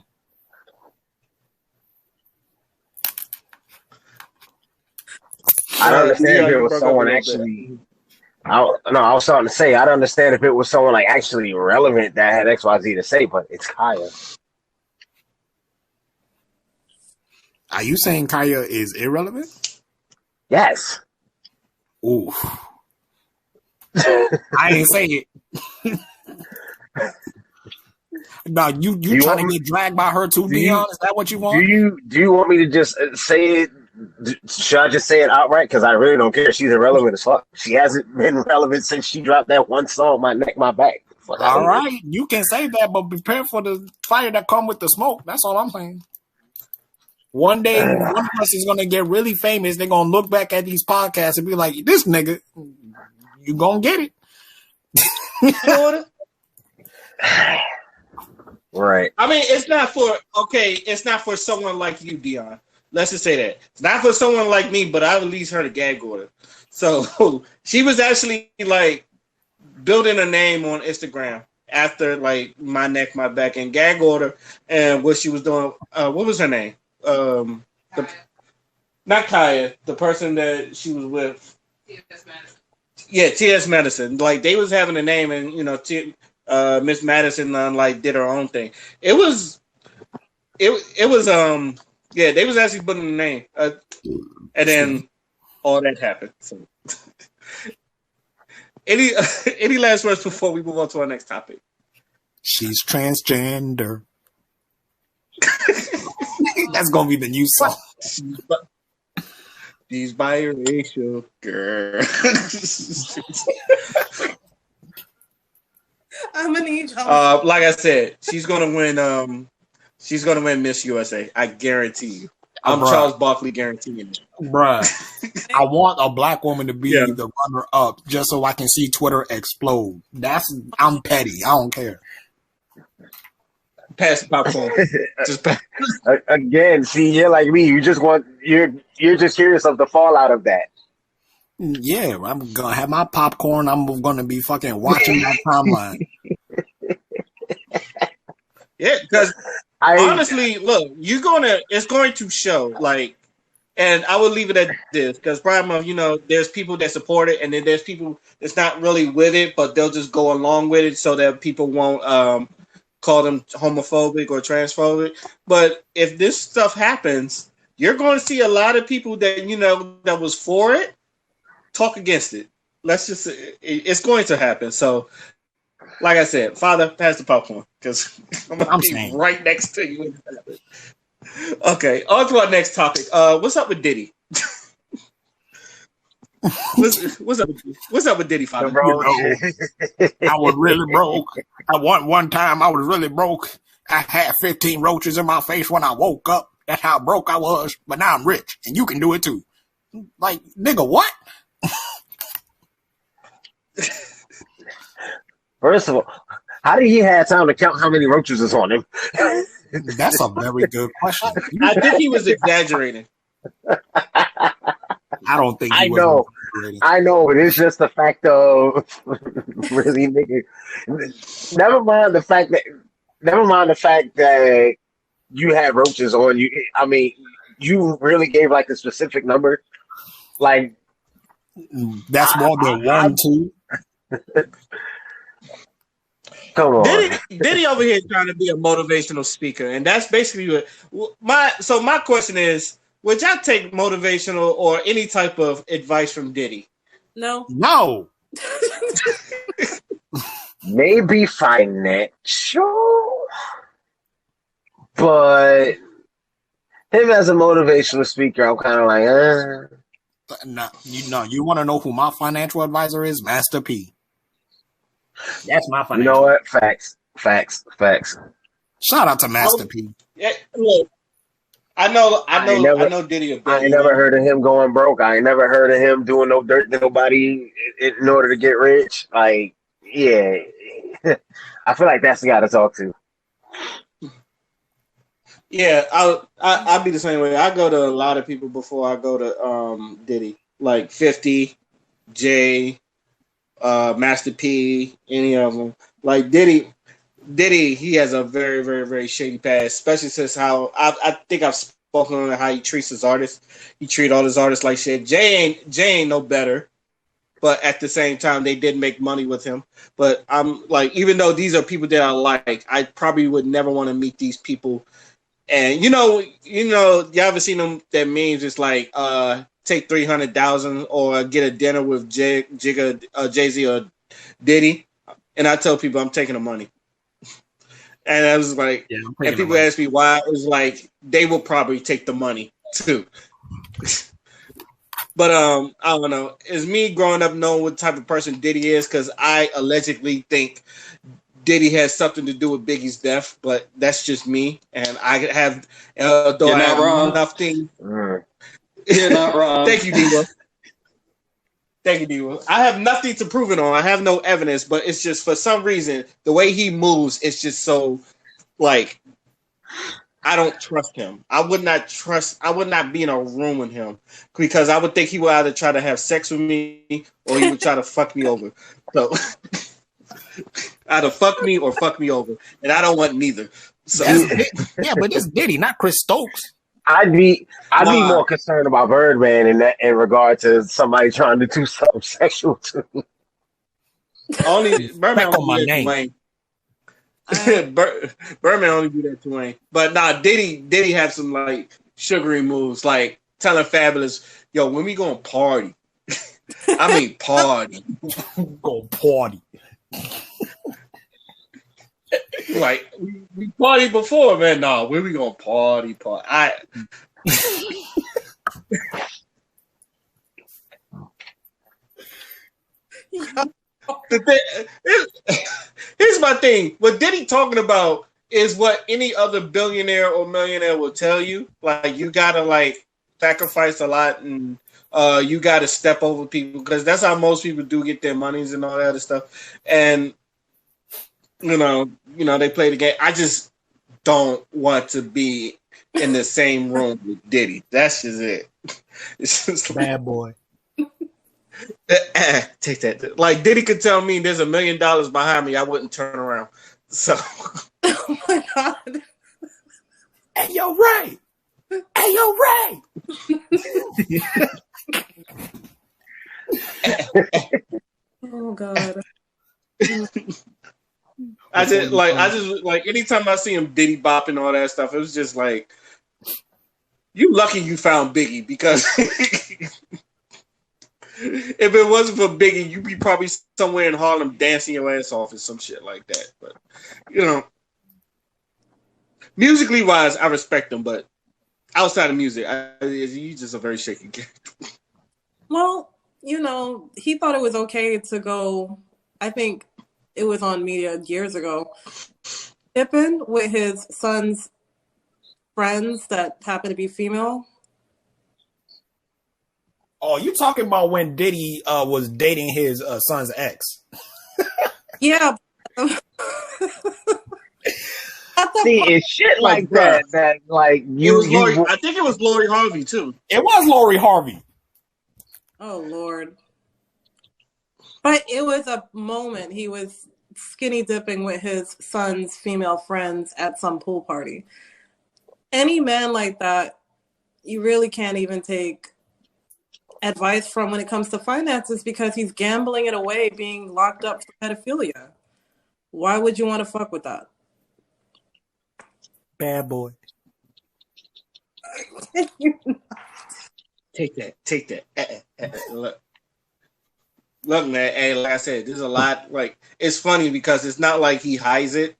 I don't understand if it was someone actually. I was starting to say I don't understand if it was someone like actually relevant that had XYZ to say, but it's Kaya. Are you saying Kaya is irrelevant? Yes. Ooh. I ain't say it. No, you trying to get dragged by her too, Dion? Is that what you want? Do you want me to just say it? Should I just say it outright? Because I really don't care. She's irrelevant as fuck. She hasn't been relevant since she dropped that one song, My Neck, My Back. All right, you can say that, but prepare for the fire that come with the smoke. That's all I'm saying. One day, one of us is going to get really famous. They're going to look back at these podcasts and be like, this nigga, you going to get it. Right. I mean, it's not for someone like you, Dion. Let's just say that. It's not for someone like me, but I at least heard a gag order. So she was actually building a name on Instagram after like My Neck, My Back, and Gag Order, and what she was doing. What was her name? The, not Kaya, the person that she was with. Yeah, T.S. Madison. Like they was having a name, and Miss Madison like did her own thing. It was yeah, they was actually putting a name, and then all that happened. So, any any last words before we move on to our next topic? She's transgender. That's gonna be the new song. She's biracial, girl. I'm gonna need y'all. Like I said, she's gonna win. She's gonna win Miss USA. I guarantee you. I'm Charles Barkley guaranteeing it. Bruh, I want a black woman to be the runner-up just so I can see Twitter explode. I'm petty. I don't care. Pass the popcorn. Just pass. Again, see, you're like me. You're just curious of the fallout of that. Yeah, I'm gonna have my popcorn. I'm gonna be fucking watching that timeline. Yeah, because honestly, look, it's going to show, like, and I will leave it at this, because probably, there's people that support it, and then there's people that's not really with it, but they'll just go along with it so that people won't call them homophobic or transphobic. But if this stuff happens, you're going to see a lot of people that, that was for it talk against it. It's going to happen. So, like I said, Father, pass the popcorn because I'm going to be right next to you. Okay, on to our next topic. What's up with Diddy? What's up with Diddy, Father? I was really broke. One time I was really broke. I had 15 roaches in my face when I woke up. That's how broke I was. But now I'm rich, and you can do it too. Like, nigga, what? First of all, how did he have time to count how many roaches is on him? That's a very good question. I think he was exaggerating. I don't think he was exaggerating. I know, but it's just the fact of really nigga. Never mind the fact that you had roaches on you. I mean, you really gave like a specific number. Like that's more than 1, 2. Come on. Diddy over here trying to be a motivational speaker, and that's basically what my question is: would y'all take motivational or any type of advice from Diddy? No. Maybe financial, but him as a motivational speaker, I'm kind of like, No, you want to know who my financial advisor is? Master P. That's my financial. You know what? Facts. Shout out to Master P. Yeah, look, I know Diddy a bit. I ain't never heard of him going broke. I ain't never heard of him doing no dirt to nobody in order to get rich. Like, yeah, I feel like that's the guy to talk to. Yeah, I'll be the same way. I go to a lot of people before I go to Diddy, like 50, Jay, Master P, any of them. Like Diddy, he has a very, very, very shady past, especially since how I think I've spoken on how he treats his artists. He treat all his artists like shit. Jay ain't no better, but at the same time, they did make money with him. But I'm like, even though these are people that I like, I probably would never want to meet these people. And y'all ever seen them? That memes it's like, take 300,000 or get a dinner with Jay-Z or Diddy, and I tell people I'm taking the money. And I was like, and people ask me why. It was like they will probably take the money too. But I don't know. It's me growing up knowing what type of person Diddy is, because I allegedly think Diddy has something to do with Biggie's death, but that's just me. And I have, though I have wrong. Nothing. You're not wrong. Thank you, Diva. I have nothing to prove it on. I have no evidence, but it's just for some reason the way he moves, it's just so like I don't trust him. I would not be in a room with him because I would think he would either try to have sex with me or he would try to fuck me over. So Either fuck me or fuck me over, and I don't want neither. So Yeah, but it's Diddy, not Chris Stokes. I'd be nah, more concerned about Birdman in regard to somebody trying to do something sexual to me. only Birdman Back on my only do that to name. Wayne. Birdman only do that to Wayne. But nah, Diddy have some like sugary moves, like telling Fabulous, "Yo, when we gonna party?" I mean, party. Go party. Like we partied before, man. Nah, when we gonna party? The thing, here's my thing. What Diddy talking about is what any other billionaire or millionaire will tell you. Like you gotta like sacrifice a lot, and you gotta step over people because that's how most people do get their monies and all that other stuff. And you know, they play the game. I just don't want to be in the same room with Diddy. That's just it. It's just like, Bad boy. take that. Like Diddy could tell me there's $1 million behind me, I wouldn't turn around. So, Oh my god. Hey, yo, Ray. Hey, yo, Ray. Oh god. I just like anytime I see him Diddy bopping all that stuff, it was just like, you lucky you found Biggie because if it wasn't for Biggie, you'd be probably somewhere in Harlem dancing your ass off or some shit like that. But musically wise, I respect him, but outside of music, he's just a very shaky character. Well, he thought it was okay to go, I think it was on media years ago, tipping with his son's friends that happen to be female. Oh, you talking about when Diddy was dating his son's ex? Yeah. See, it's shit like that. That like I think it was Lori Harvey too. It was Lori Harvey. Oh Lord. But it was a moment. He was skinny dipping with his son's female friends at some pool party. Any man like that, you really can't even take advice from when it comes to finances because he's gambling it away, being locked up for pedophilia. Why would you want to fuck with that? Bad boy. Take that. Look, man. Hey, like I said, there's a lot. Like it's funny because it's not like he hides it.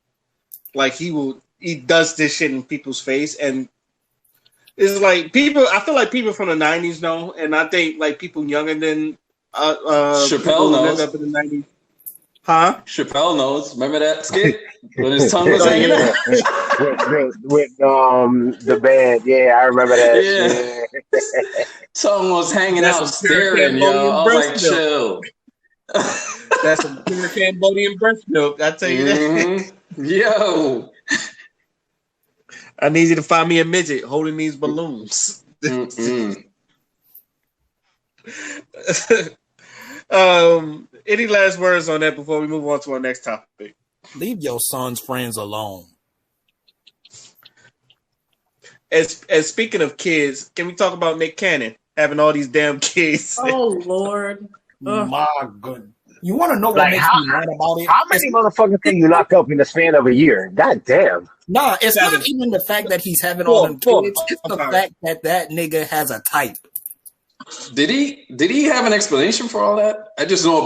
Like he does this shit in people's face, and it's like people. I feel like people from the '90s know, and I think like people younger than Chappelle knows. Up in the '90s. Huh? Chappelle knows. Remember that skit when his tongue was hanging out? with the band. Yeah, I remember that. Yeah. Tongue was hanging out, staring, yo. I was like, chill. That's some pure Cambodian breast milk. I tell you that. Yo. I need you to find me a midget holding these balloons. Any last words on that before we move on to our next topic? Leave your son's friends alone. As speaking of kids, can we talk about Nick Cannon having all these damn kids? Oh Lord. My goodness. You want to know what makes me mad about it? How many motherfuckers can you knock up in the span of a year? God damn. Nah, it's not even the fact that he's having all them kids. It's the fact that nigga has a type. Did he have an explanation for all that? I just know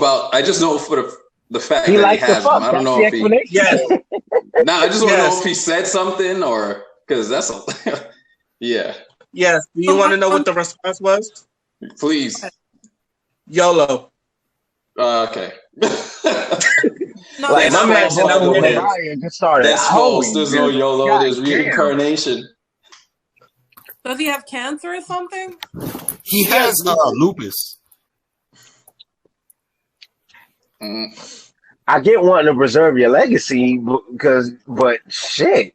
for the fact he that he has them. I don't know if he. Yes. I just want to know if he said something or because that's a yeah. Yes. Do you want to know what the response was? Please. YOLO. Okay. No, like my man just started. That's false. There's no YOLO. God, there's reincarnation. Does he have cancer or something? He has lupus. I get wanting to preserve your legacy, but shit,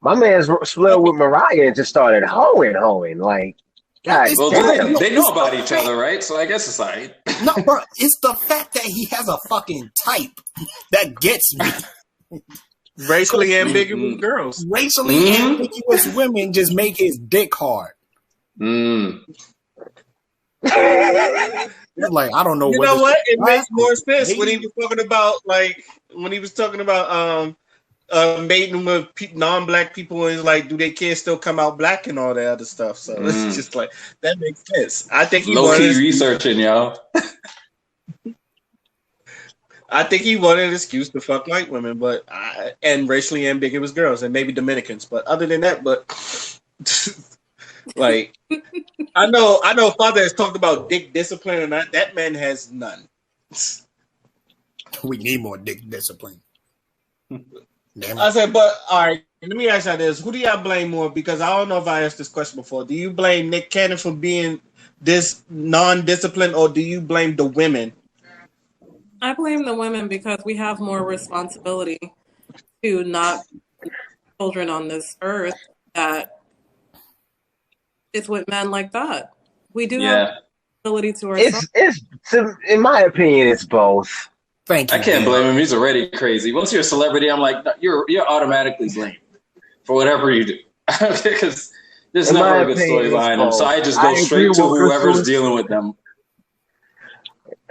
my man's split with Mariah and just started hoeing. Like, God It's Well, damn. they know it's about the each fact- other, right? So I guess it's alright. No, bro, it's the fact that he has a fucking type that gets me. Racially ambiguous girls. Racially ambiguous women just make his dick hard. Mm. It's like, I don't know You whether know what? It she's makes more black or sense when he was talking about mating with non-black people, and like, do their kids still come out black and all that other stuff? So it's just like that makes sense. I think he Low key wanted. researching, yo. I think he wanted an excuse to fuck white women, and racially ambiguous girls, and maybe Dominicans. But other than that, like, I know, Father has talked about dick discipline, and that man has none. We need more dick discipline. Damn I it. said, but all right, let me ask you this: who do y'all blame more? Because I don't know if I asked this question before. Do you blame Nick Cannon for being this non-disciplined, or do you blame the women? I blame the women because we have more responsibility to not children on this earth. That it's with men like that. We do have ability to ourselves. In my opinion, it's both. Thank you. I can't blame him. He's already crazy. Once you're a celebrity, I'm like, you're automatically blamed for whatever you do. Because there's never a good story behind him. So I just go straight to whoever's dealing with them.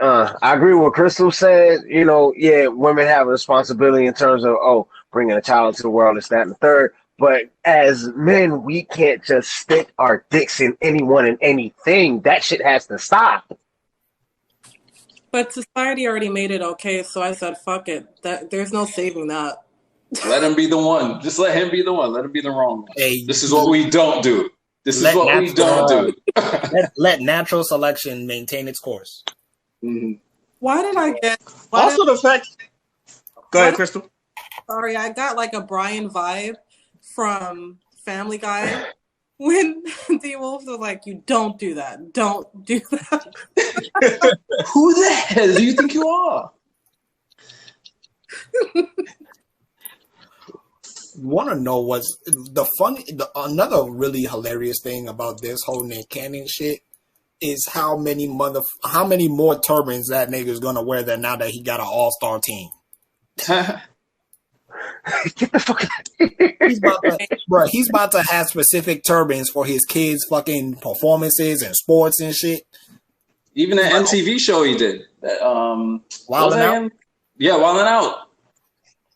I agree with what Crystal said. Women have a responsibility in terms of, bringing a child into the world, this, that, and the third. But as men, we can't just stick our dicks in anyone and anything. That shit has to stop. But society already made it okay, so I said, fuck it. There's no saving that. Let him be the one. Just let him be the one. Let him be the wrong one. Hey, this is what we don't do. This is what we don't do. let natural selection maintain its course. Mm-hmm. Why did I get... The fact... Go ahead, Crystal. Sorry, I got like a Brian vibe from Family Guy when D-Wolf was like, you don't do that. Don't do that. Who the hell do you think you are? Want to know what's another really hilarious thing about this whole Nick Cannon shit is how many more turbans that nigga's gonna wear that now that he got an all-star team. Get the fuck out. He's about to have specific turbans for his kids' fucking performances and sports and shit. Even that MTV show he did. Wildin' Out? Yeah, Wildin' Out.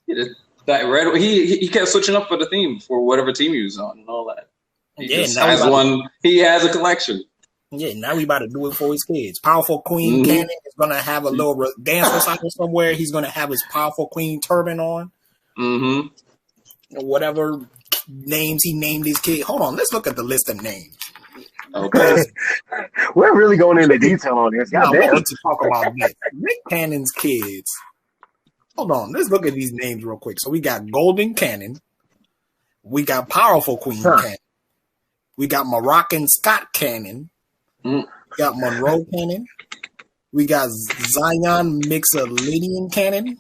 He did that red. He kept switching up for the theme for whatever team he was on and all that. He has one. He has a collection. Yeah, now we about to do it for his kids. Powerful Queen Cannon is going to have a little dance recital somewhere. He's going to have his Powerful Queen turban on. Mm-hmm. Whatever names he named his kid. Hold on, let's look at the list of names. Okay. We're really going into detail on this. No, we Goddamn. need to talk about this. Nick Cannon's kids. Hold on, let's look at these names real quick. So we got Golden Cannon. We got Powerful Queen Cannon. We got Moroccan Scott Cannon. We got Monroe Cannon. We got Zion Mixolydian Cannon.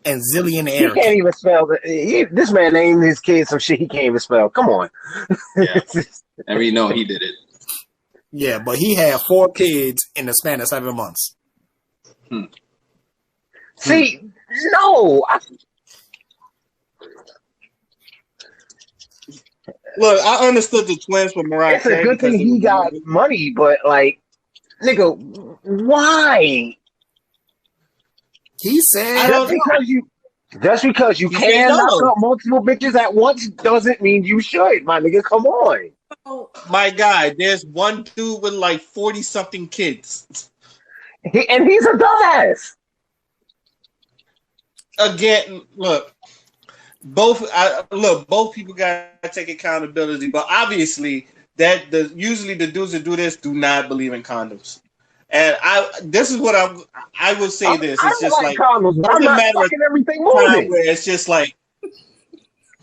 And Zillion Air. He can't even spell. This man named his kid some shit he can't even spell. Come on. Yeah. And we know he did it. Yeah, but he had 4 kids in the span of 7 months. See, no. Look, I understood the twins from Mariah. It's a good thing he got money, but like, nigga, why? He said, just because you can knock up multiple bitches at once doesn't mean you should, my nigga. Come on. My guy, there's one dude with like 40-something kids. And he's a dumbass. Again, look, both people gotta take accountability, but obviously usually the dudes that do this do not believe in condoms. And this is what I would say. It's just like condoms, but I'm not fucking everything moving. It's just like,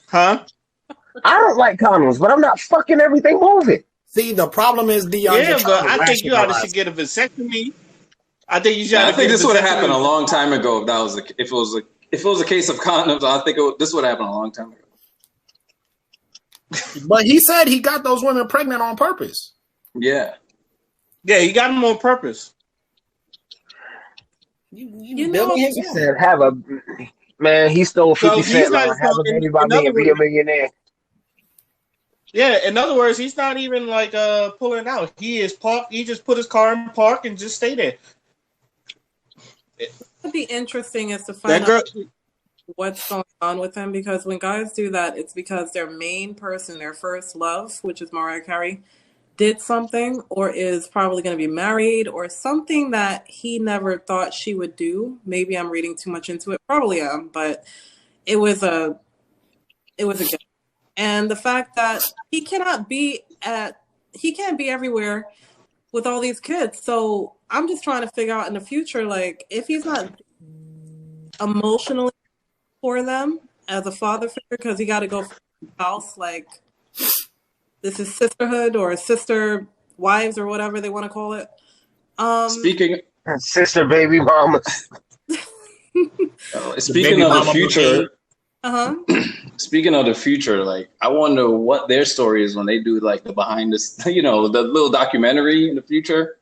huh? I don't like condoms, but I'm not fucking everything moving. See, the problem is Dion. Yeah, but I think you ought to get a vasectomy. I think you should. I think this would have happened a long time ago if that was if it was a case of condoms. I think this would have happened a long time ago. But he said he got those women pregnant on purpose. Yeah. Yeah, he got him on purpose. You know, building his He own. said, "Have a man." He stole So 50 he's Cent not. line. So Have a baby by in me other and be a words, millionaire. yeah. In other words, he's not even like pulling out. He is parked. He just put his car in park and just stay there. what would be interesting is to That find out girl. what's going on with him, because when guys do that, it's because their main person, their first love, which is Mariah Carey, did something or is probably going to be married or something that he never thought she would do. Maybe I'm reading too much into it. Probably am, but it was a gift. And the fact that he can't be everywhere with all these kids. So I'm just trying to figure out in the future, like, if he's not emotionally for them as a father figure, because he got to go from his house, like, this is sisterhood or sister wives or whatever they want to call it. Speaking Sister, baby mama. The speaking baby of the mama brigade. future, Uh-huh. speaking of the future, like I wonder what their story is when they do like the behind this, the little documentary in the future.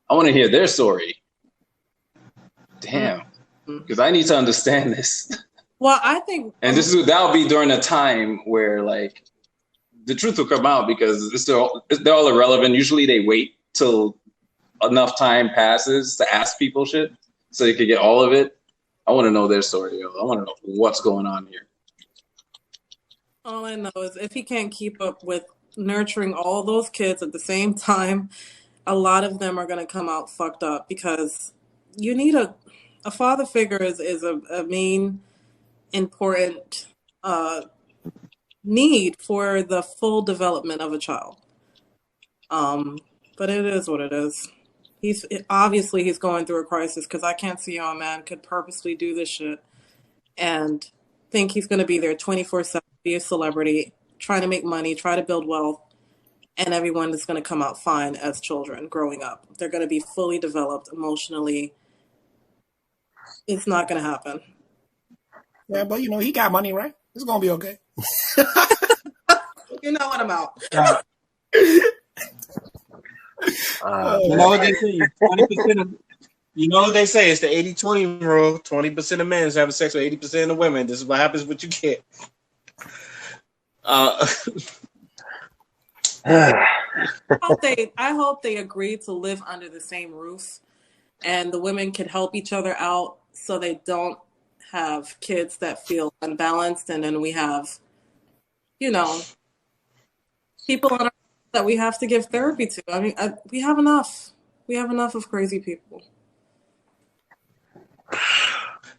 I want to hear their story. Damn, because I need to understand this. Well, I think, And that'll be during a time where like the truth will come out because they're all irrelevant. Usually they wait till enough time passes to ask people shit so you could get all of it. I want to know their story. Yo. I want to know what's going on here. all I know is if he can't keep up with nurturing all those kids at the same time, a lot of them are going to come out fucked up, because you need a father figure is a main important need for the full development of a child. But it is what it is. Obviously he's going through a crisis, because I can't see how a man could purposely do this shit and think he's going to be there 24/7, be a celebrity, trying to make money, try to build wealth, and everyone is going to come out fine as children growing up. They're going to be fully developed emotionally. It's not going to happen. Yeah, but he got money, right? It's gonna be okay. You know what I'm out. You know what they say? 20% of. You know what they say? It's the 80-20 rule. 20% of men is having sex with 80% of the women. This is what happens. What you get. I hope they agree to live under the same roof, and the women can help each other out so they don't have kids that feel unbalanced, and then we have, people on our that we have to give therapy to. I mean, we have enough. We have enough of crazy people.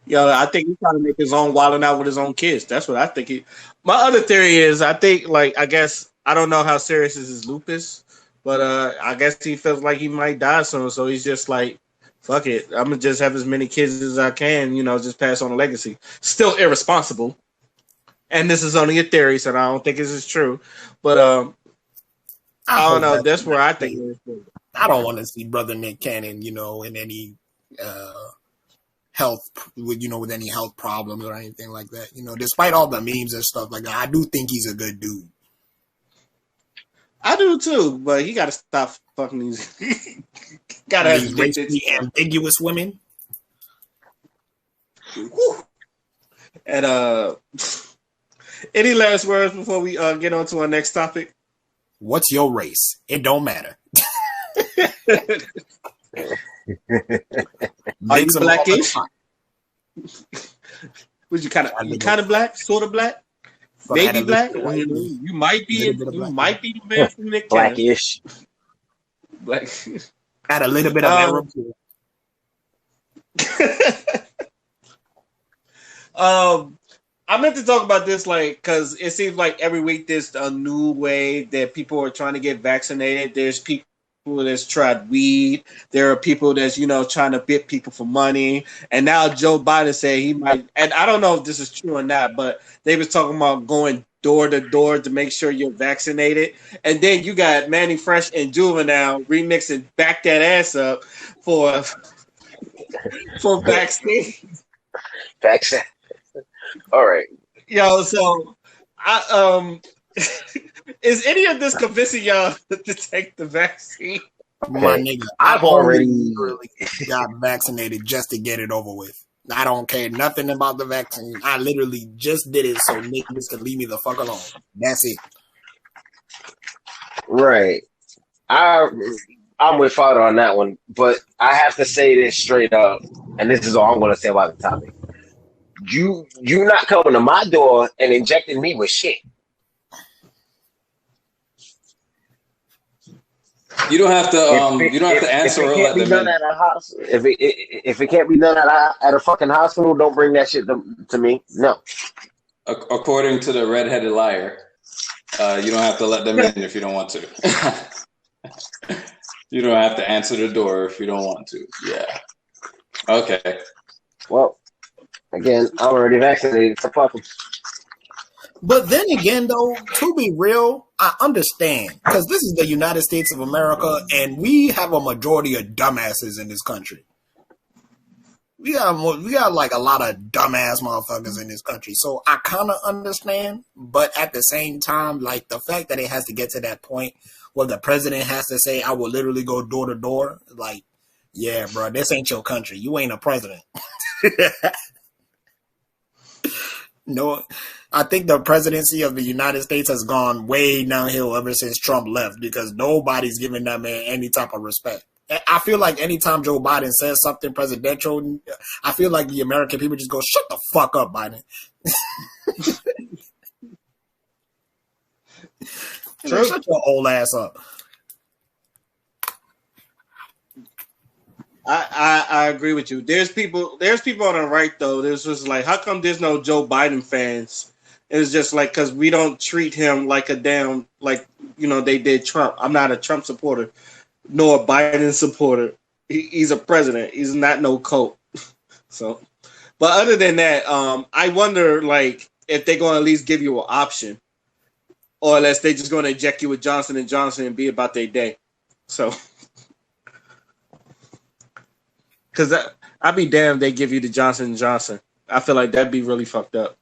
Yo, I think he's trying to make his own wilding out with his own kids. That's what I think. My other theory is, I think, I guess, I don't know how serious is his lupus, but I guess he feels like he might die soon. So he's just like, fuck it. I'm going to just have as many kids as I can, just pass on a legacy. Still irresponsible. And this is only a theory, so I don't think this is true. But I don't know. That's where I think it is. I don't want to see Brother Nick Cannon, in any health, with any health problems or anything like that. Despite all the memes and stuff like that, I do think he's a good dude. I do too, but he got to stop fucking these. Gotta have these racially ambiguous women. And any last words before we get on to our next topic? What's your race? It don't matter. Are you blackish? Was you kind of black, sort of black, maybe black? You might be the man from Nick Cannon. Blackish. Black. Got a little bit of Arab. I meant to talk about this, because it seems like every week there's a new way that people are trying to get vaccinated. There's people that's tried weed. There are people that's, trying to bid people for money. And now Joe Biden said he might, and I don't know if this is true or not, but they was talking about going door to door to make sure you're vaccinated. And then you got Manny Fresh and Juvenile remixing Back That Ass Up for vaccine. Vaccine. All right. Yo, so Is any of this convincing y'all to take the vaccine? My Okay. nigga, I've I only already literally got vaccinated just to get it over with. I don't care nothing about the vaccine. I literally just did it so niggas can leave me the fuck alone. That's it. right. I I'm with Father on that one, but I have to say this straight up, and this is all I'm gonna say about the topic. You not coming to my door and injecting me with shit. You don't have to. If You don't have to answer it or can't let be them done in. at a hospital, if it can't be done at a fucking hospital, don't bring that shit to me. No. According to the redheaded liar, you don't have to let them in if you don't want to. You don't have to answer the door if you don't want to. Yeah. Okay. Well, again, I'm already vaccinated, so fuck 'em. But then again, though, to be real, I understand because this is the United States of America, and we have a majority of dumbasses in this country. We got like a lot of dumbass motherfuckers in this country, so I kind of understand. But at the same time, like the fact that it has to get to that point where the president has to say, "I will literally go door to door," like, yeah, bro, this ain't your country. You ain't a president. No, I think the presidency of the United States has gone way downhill ever since Trump left because nobody's giving that man any type of respect. I feel like anytime Joe Biden says something presidential, I feel like the American people just go, "Shut the fuck up, Biden." True. Shut your old ass up. I agree with you. There's people on the right though. There's just like, how come there's no Joe Biden fans? It's just like because we don't treat him like a damn they did Trump. I'm not a Trump supporter nor a Biden supporter. He's a president. He's not no coat. So, but other than that, I wonder like if they're going to at least give you an option, or unless they're just going to inject you with Johnson and Johnson and be about their day. So. Because I'd be damned if they give you the Johnson & Johnson. I feel like that'd be really fucked up.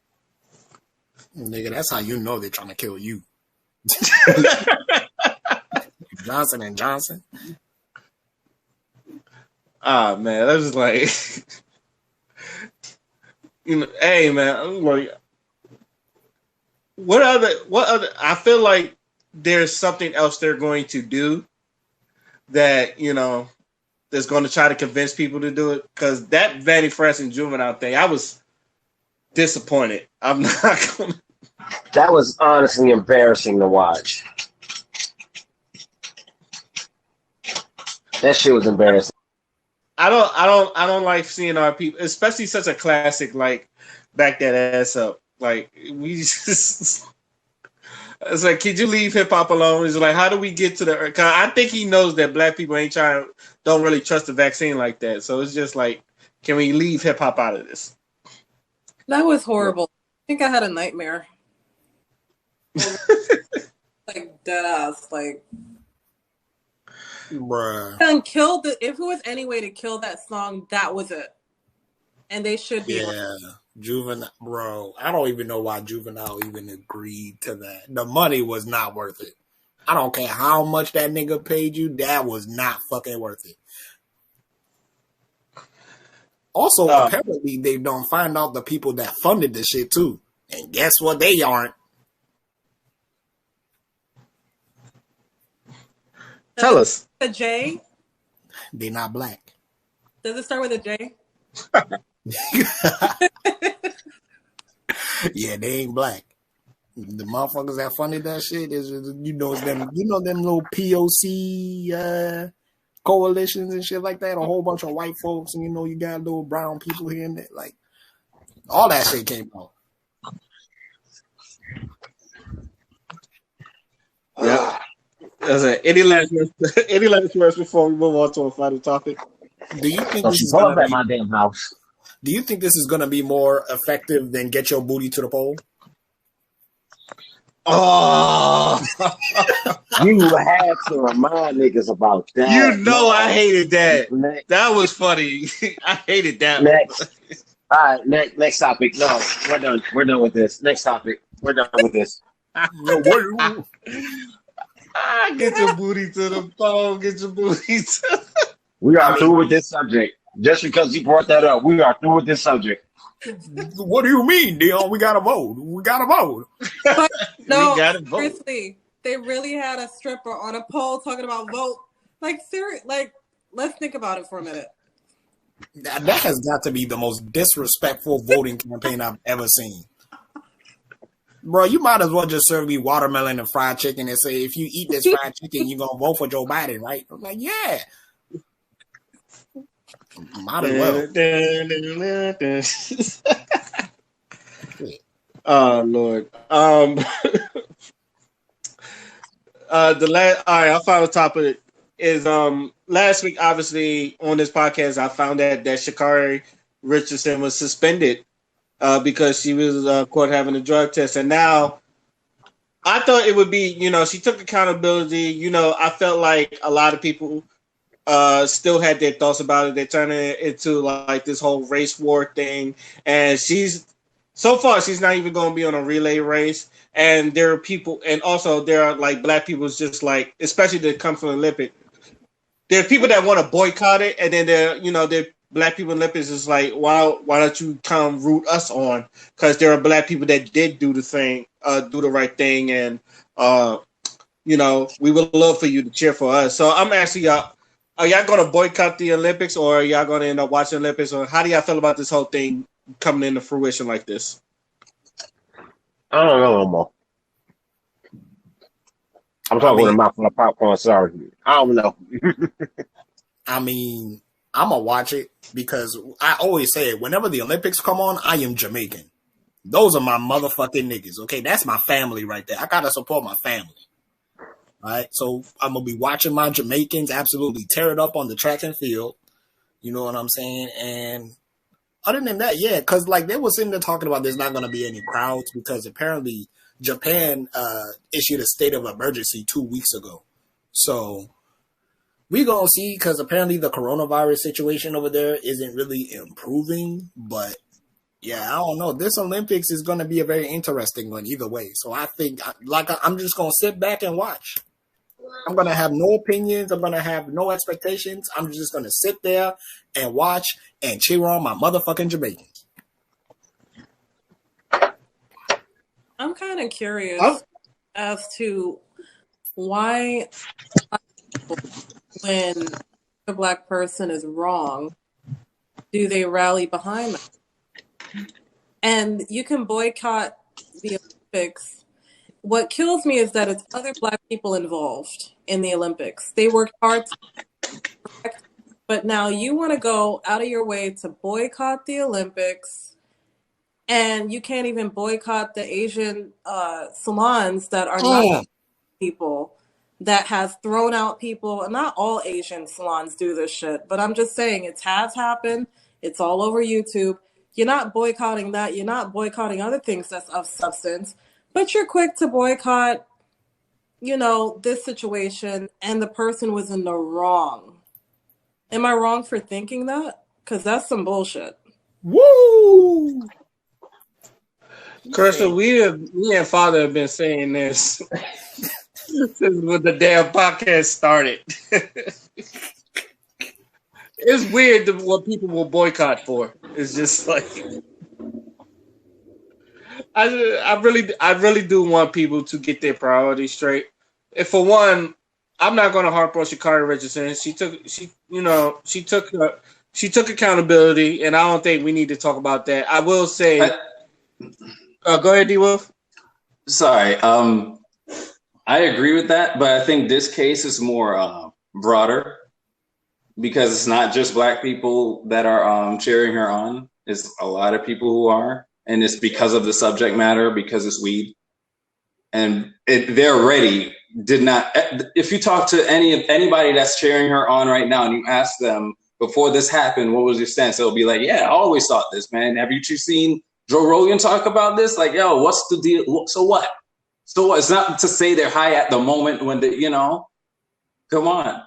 Nigga, that's how you know they're trying to kill you. Johnson and Johnson. Ah, man, that's just like, hey, man, I'm like, what other, I feel like there's something else they're going to do that, that's going to try to convince people to do it. Because that Vanny Fresh and Juvenile thing, I was disappointed. I'm not going to. That was honestly embarrassing to watch. That shit was embarrassing. I don't like seeing our people, especially such a classic, like, back that ass up. Like, we just. It's like, could you leave hip hop alone? It's like, how do we get to the? Cause I think he knows that black people don't really trust the vaccine like that. So it's just like, can we leave hip hop out of this? That was horrible. I think I had a nightmare. Like dead ass, like. Bruh. And killed it. If it was any way to kill that song, that was it. And they should be. Yeah. Juvenile, bro. I don't even know why Juvenile even agreed to that. The money was not worth it. I don't care how much that nigga paid you. That was not fucking worth it. Also, apparently they don't find out the people that funded the shit too. And guess what? They aren't. Tell us. A J? They not black. Does it start with a J? Yeah, they ain't black. The motherfuckers that funded that shit is them little POC coalitions and shit like that. A whole bunch of white folks, and you got little brown people here and there. Like all that shit came out. Yeah. Any last words before we move on to a final topic? Do you think So this she is pull gonna up at be? my damn house. Do you think this is gonna be more effective than get your booty to the pole? Oh, You had to remind niggas about that. I hated that. Next, That was funny. I hated that. next. All right, next topic. No, we're done. We're done with this. Next topic. We're done with this. Yo, what you? Get your booty to the phone. Get your booty to. We I are through mean, with this subject. Just because you brought that up, we are through with this subject. what do you mean, Dion? We gotta vote. We gotta vote. But We no, gotta vote. seriously, they really had a stripper on a pole talking about vote. Like, like, let's think about it for a minute. That has got to be the most disrespectful voting campaign I've ever seen. Bro, you might as well just serve me watermelon and fried chicken and say, if you eat this fried chicken, you're going to vote for Joe Biden, right? I'm like, yeah. Might as well. Oh Lord. All right, our final topic is last week, obviously on this podcast I found that Sha'Carri Richardson was suspended because she was caught having a drug test, and now I thought it would be, she took accountability. I felt like a lot of people still had their thoughts about it. They're turning it into like this whole race war thing, and so far she's not even going to be on a relay race. And there are people, and also there are like black people, just like, especially that come from the Olympic. There are people that want to boycott it, and then there black people in Olympics is like, why don't you come root us on? Because there are black people that did do the right thing, and we would love for you to cheer for us. So I'm asking y'all, are y'all going to boycott the Olympics, or are y'all going to end up watching the Olympics, or how do y'all feel about this whole thing coming into fruition like this? I don't know no more. I'm talking with a mouth full of popcorn. Sorry, I don't know. I mean, I'm gonna watch it because I always say it. Whenever the Olympics come on, I am Jamaican. Those are my motherfucking niggas. Okay, that's my family right there. I gotta support my family. All right, so I'm gonna be watching my Jamaicans absolutely tear it up on the track and field. You know what I'm saying? And other than that, yeah, because like they were sitting there talking about there's not going to be any crowds because apparently Japan issued a state of emergency 2 weeks ago. So we're going to see because apparently the coronavirus situation over there isn't really improving. But yeah, I don't know. This Olympics is going to be a very interesting one either way. So I think I'm just going to sit back and watch. I'm going to have no opinions. I'm going to have no expectations. I'm just going to sit there and watch and cheer on my motherfucking Jamaicans. I'm kind of curious as to why when a black person is wrong, do they rally behind them? And you can boycott the Olympics. What kills me is that it's other black people involved in the Olympics. They worked hard to protect, but now you want to go out of your way to boycott the Olympics, and you can't even boycott the Asian salons that are not people, that has thrown out people. Not all Asian salons do this shit, but I'm just saying it has happened. It's all over YouTube. You're not boycotting that. You're not boycotting other things that's of substance. But you're quick to boycott, this situation, and the person was in the wrong. Am I wrong for thinking that? Because that's some bullshit. Woo! Crystal, me and Father have been saying this since the damn podcast started. It's weird what people will boycott for. It's just like... I really do want people to get their priorities straight. And for one, I'm not going to harp on Sha'Carri Richardson. She took accountability, and I don't think we need to talk about that. I will say, go ahead, D. Wolf. Sorry, I agree with that, but I think this case is more broader because it's not just black people that are cheering her on. It's a lot of people who are. And it's because of the subject matter, because it's weed. And they already did not. If you talk to anybody that's cheering her on right now and you ask them, before this happened, what was your stance? They'll be like, yeah, I always thought this, man. Have you seen Joe Rogan talk about this? Like, yo, what's the deal? So what? So what? It's not to say they're high at the moment when come on.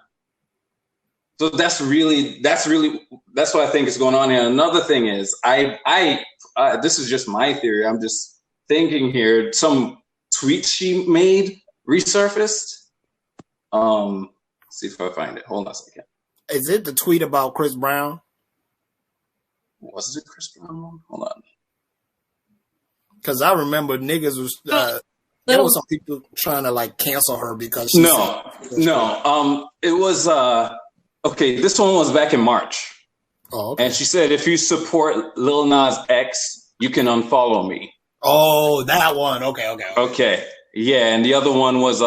So that's what I think is going on here. Another thing is, this is just my theory. I'm just thinking here. Some tweet she made resurfaced. See if I find it. Hold on a second. Is it the tweet about Chris Brown? Was it Chris Brown? Hold on. Because I remember niggas was there was some people trying to like cancel her because she it was okay. This one was back in March. Oh, okay. And she said, if you support Lil Nas X, you can unfollow me. Oh, that one. Okay. Yeah, and the other one was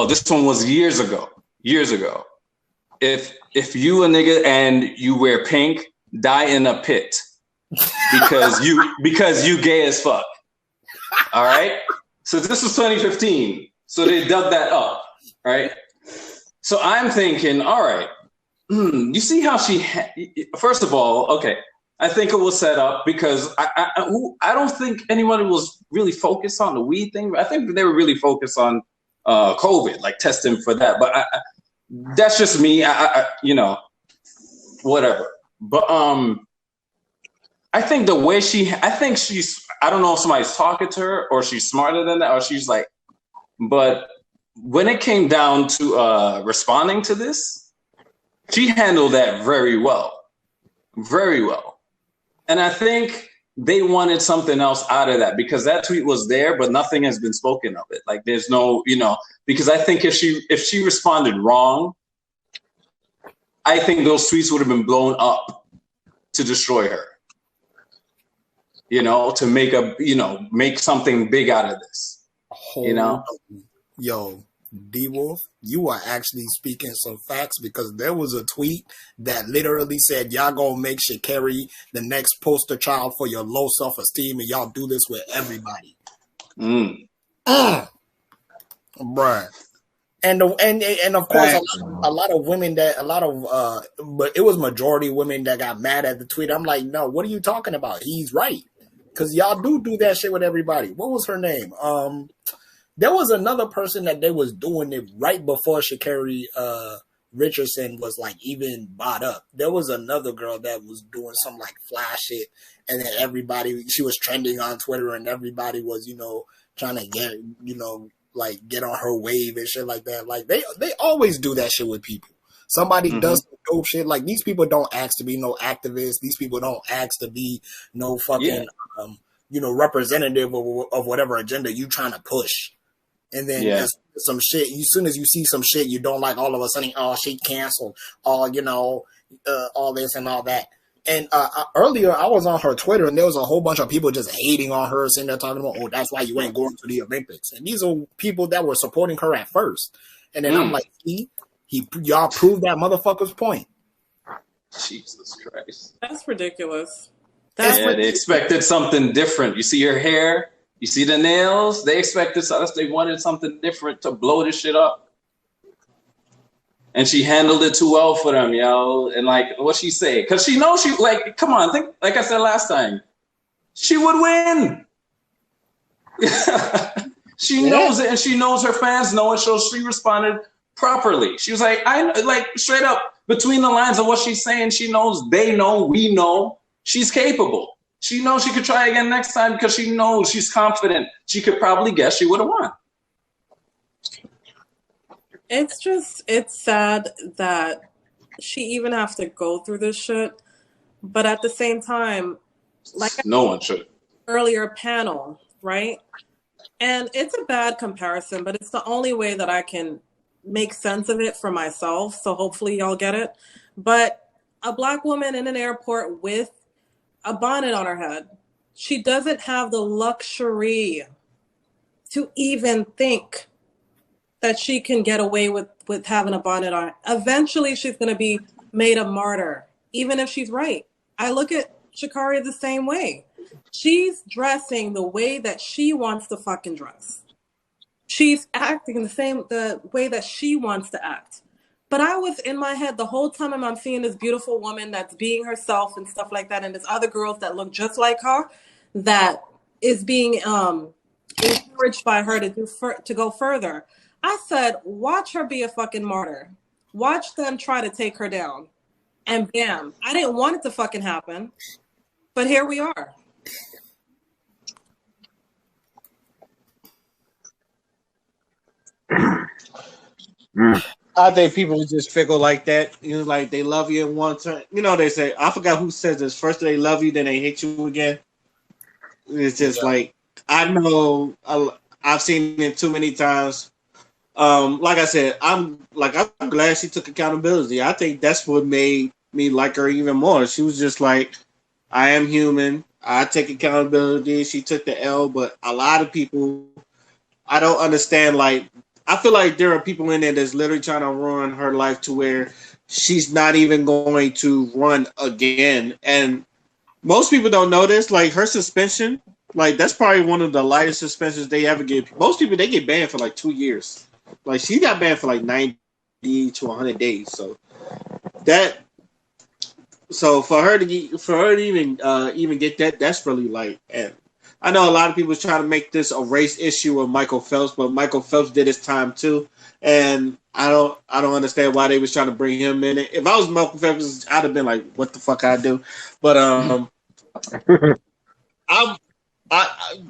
this one was years ago. If you a nigga and you wear pink, die in a pit because you gay as fuck. All right. So this was 2015. So they dug that up, right? So I'm thinking, all right. You see how first of all, okay, I think it was set up because I don't think anyone was really focused on the weed thing. I think they were really focused on COVID, like testing for that. But that's just me. Whatever. But I think the way I don't know if somebody's talking to her or she's smarter than that or she's like, but when it came down to responding to this, she handled that very well. And I think they wanted something else out of that because that tweet was there, but nothing has been spoken of it. Like there's no, because I think if she responded wrong, I think those tweets would have been blown up to destroy her. To make something big out of this. Yo, D-Wolf, you are actually speaking some facts because there was a tweet that literally said, y'all gonna make Sha'Carri the next poster child for your low self-esteem and y'all do this with everybody. Bruh. And of course, a lot of women but it was majority women that got mad at the tweet. I'm like, no, what are you talking about? He's right. Because y'all do that shit with everybody. What was her name? There was another person that they was doing it right before Sha'Carri Richardson was like even bought up. There was another girl that was doing some like flash shit, and then she was trending on Twitter, and everybody was trying to get get on her wave and shit like that. Like they always do that shit with people. Somebody does some dope shit. Like these people don't ask to be no activists. These people don't ask to be no fucking representative of whatever agenda you trying to push. And then just some shit. As soon as you see some shit you don't like, all of a sudden, oh, she canceled. Oh, all this and all that. And earlier, I was on her Twitter, and there was a whole bunch of people just hating on her, sitting there talking about, oh, that's why you ain't going to the Olympics. And these are people that were supporting her at first. And then I'm like, y'all proved that motherfucker's point. Jesus Christ. That's ridiculous. They expected something different. You see her hair? You see the nails? They expected something. They wanted something different to blow this shit up. And she handled it too well for them, yo. And like, what she say? Because she knows come on, think like I said last time, she would win. She knows it, and she knows her fans know it, so she responded properly. She was like, straight up between the lines of what she's saying, she knows, they know, we know she's capable. She knows she could try again next time because she knows she's confident. She could probably guess she would have won. It's sad that she even has to go through this shit. But at the same time, like no one should. Earlier panel, right? And it's a bad comparison, but it's the only way that I can make sense of it for myself. So hopefully y'all get it. But a Black woman in an airport with a bonnet on her head, she doesn't have the luxury to even think that she can get away with having a bonnet on. Eventually, she's going to be made a martyr, even if she's right. I look at Sha'Carri the same way. She's dressing the way that she wants to fucking dress. She's acting the way that she wants to act. But I was in my head the whole time I'm seeing this beautiful woman that's being herself and stuff like that, and there's other girls that look just like her that is being encouraged by her to go further. I said, watch her be a fucking martyr. Watch them try to take her down. And bam, I didn't want it to fucking happen, but here we are. Mm. I think people are just fickle like that. You know, like they love you in one turn. You know, they say, I forgot who says this. First they love you, then they hate you again. It's just Yeah. like, I know I've seen it too many times. Like I said, I'm glad she took accountability. I think that's what made me like her even more. She was just like, I am human. I take accountability. She took the L, but a lot of people, I don't understand. Like, I feel like there are people in there that's literally trying to ruin her life to where she's not even going to run again. And most people don't know this. Like her suspension, like that's probably one of the lightest suspensions they ever get. Most people they get banned for like 2 years. Like she got banned for like 90 to 100 days. That so for her to even get that, that's really light. And I know a lot of people is trying to make this a race issue of Michael Phelps, but Michael Phelps did his time too. And I don't understand why they was trying to bring him in it. If I was Michael Phelps, I'd have been like, what the fuck I do? But I'm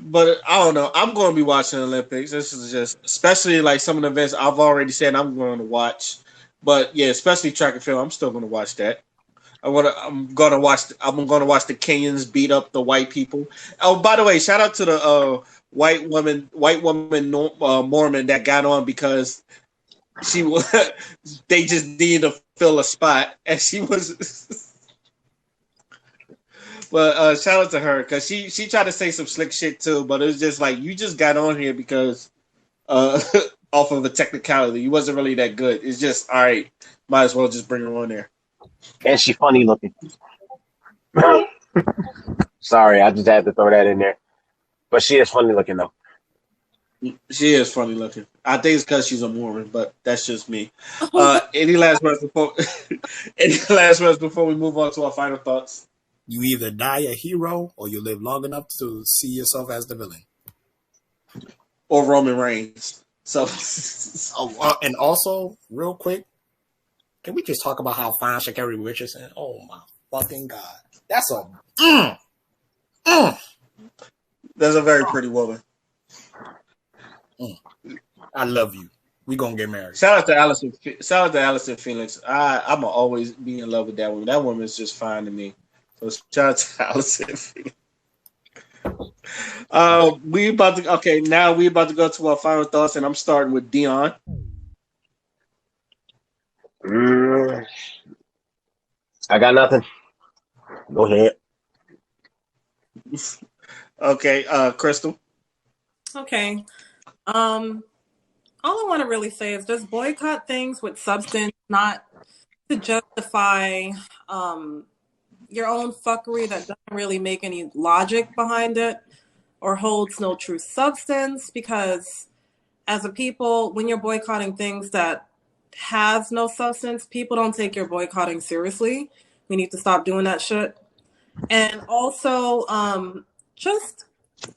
but I don't know. I'm going to be watching the Olympics. This is just, especially like some of the events I've already said I'm going to watch. But yeah, especially track and field, I'm still going to watch that. I'm going to watch the Kenyans beat up the white people. Oh, by the way, shout out to the white woman Mormon that got on because she was. They just needed to fill a spot, and she was. But shout out to her because she tried to say some slick shit too, but it was just like you just got on here because uh, off of a technicality. You wasn't really that good. It's just all right. Might as well just bring her on there. And she funny looking. Sorry, I just had to throw that in there. But she is funny looking though. She is funny looking. I think it's because she's a Mormon, but that's just me. Any last words before? Any last words before we move on to our final thoughts? You either die a hero or you live long enough to see yourself as the villain. Or Roman Reigns. So, Oh, and also, real quick, can we just talk about how fine Sha'Carri Richardson? Oh my fucking god, that's a that's a very pretty woman. I love you. We gonna get married. Shout out to Allison. Shout out to Allison Phoenix. I'ma always be in love with that woman. That woman is just fine to me. So shout out to Allison Phoenix. Now we about to go to our final thoughts, and I'm starting with Dion. I got nothing. Go ahead. Okay, Crystal. Okay. All I want to really say is just boycott things with substance, not to justify your own fuckery that doesn't really make any logic behind it or holds no true substance. Because as a people, when you're boycotting things that has no substance, people don't take your boycotting seriously. We need to stop doing that shit. And also, just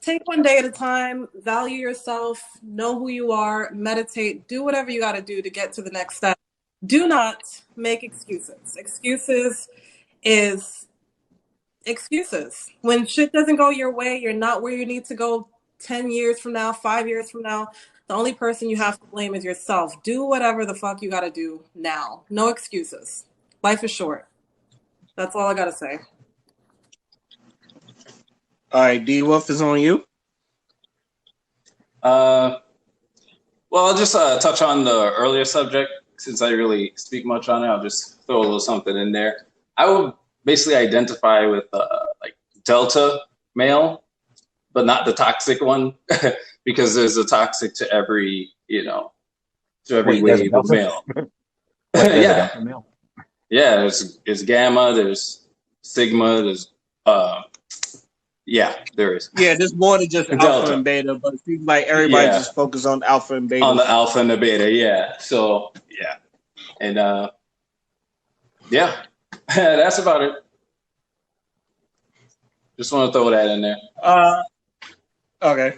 take one day at a time, value yourself, know who you are, meditate, do whatever you got to do to get to the next step. Do not make excuses. Excuses. When shit doesn't go your way, you're not where you need to go 10 years from now, 5 years from now. The only person you have to blame is yourself. Do whatever the fuck you got to do now. No excuses. Life is short. That's all I got to say. All right, D Wolf is on you. Well, I'll just touch on the earlier subject since I really speak much on it. I'll just throw a little something in there. I would basically identify with like Delta male, but not the toxic one, because there's a toxic to every wave of male. Yeah, there's gamma, there's sigma, there's there is. Yeah, there's more than just alpha and beta, but it seems like everybody just focus on alpha and beta. On the alpha and the beta, yeah. So yeah, and that's about it. Just want to throw that in there. Okay.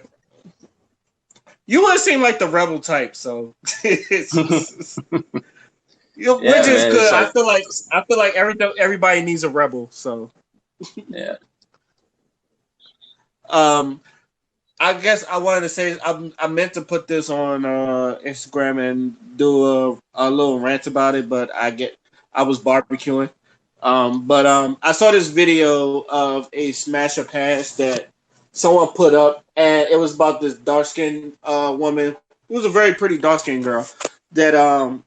You would seem like the rebel type, so which is good. Like, I feel like everybody needs a rebel, so yeah. I guess I wanted to say I meant to put this on Instagram and do a little rant about it, but I was barbecuing. But I saw this video of a smasher pass that someone put up, and it was about this dark skinned woman. It was a very pretty dark skinned girl that I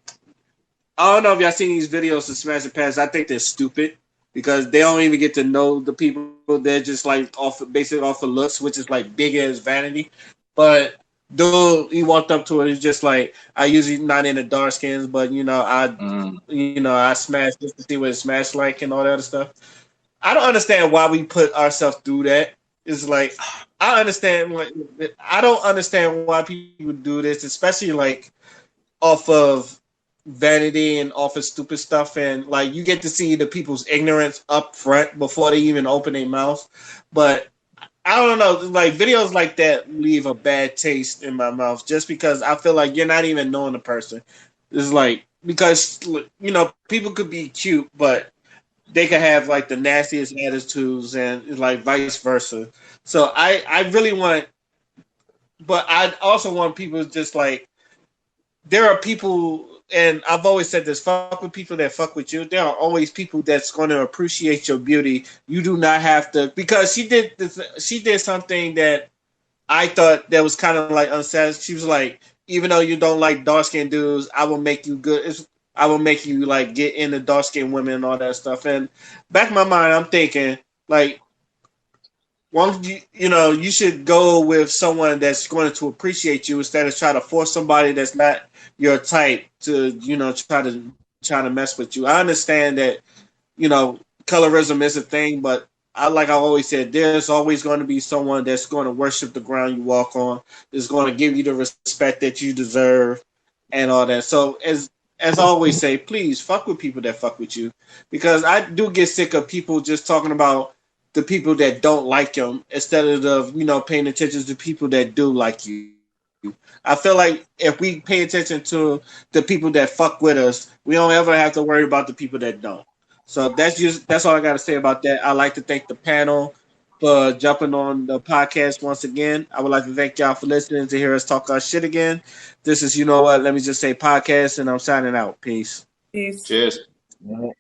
don't know if y'all seen these videos of smash and pass. I think they're stupid because they don't even get to know the people. They're just like basically off of looks, which is like big as vanity. But dude, he walked up to it. He's just like, I usually not into dark skins, but I smash just to see what it smash like and all that other stuff. I don't understand why we put ourselves through that. It's like I don't understand why people do this, especially like off of vanity and off of stupid stuff, and like you get to see the people's ignorance up front before they even open their mouth. But I don't know, like videos like that leave a bad taste in my mouth just because I feel like you're not even knowing the person. It's like because people could be cute, but they could have like the nastiest attitudes and like vice versa. So I really want, but I also want people just like there are people, and I've always said this: fuck with people that fuck with you. There are always people that's going to appreciate your beauty. You do not have to, because she did this. She did something that I thought that was kind of like unsatisfying. She was like, even though you don't like dark skinned dudes, I will make you good. I will make you like get into dark skinned women and all that stuff. And back in my mind, I'm thinking like, once you should go with someone that's going to appreciate you instead of try to force somebody that's not your type to try to mess with you. I understand that colorism is a thing, but I always said, there's always going to be someone that's going to worship the ground you walk on, is going to give you the respect that you deserve and all that. So as I always say, please fuck with people that fuck with you, because I do get sick of people just talking about the people that don't like them instead of paying attention to people that do like you. I feel like if we pay attention to the people that fuck with us, we don't ever have to worry about the people that don't. So that's all I got to say about that. I'd like to thank the panel for jumping on the podcast once again. I would like to thank y'all for listening to hear us talk our shit again. This is let me just say podcast, and I'm signing out. Peace. Peace. Cheers. Yeah.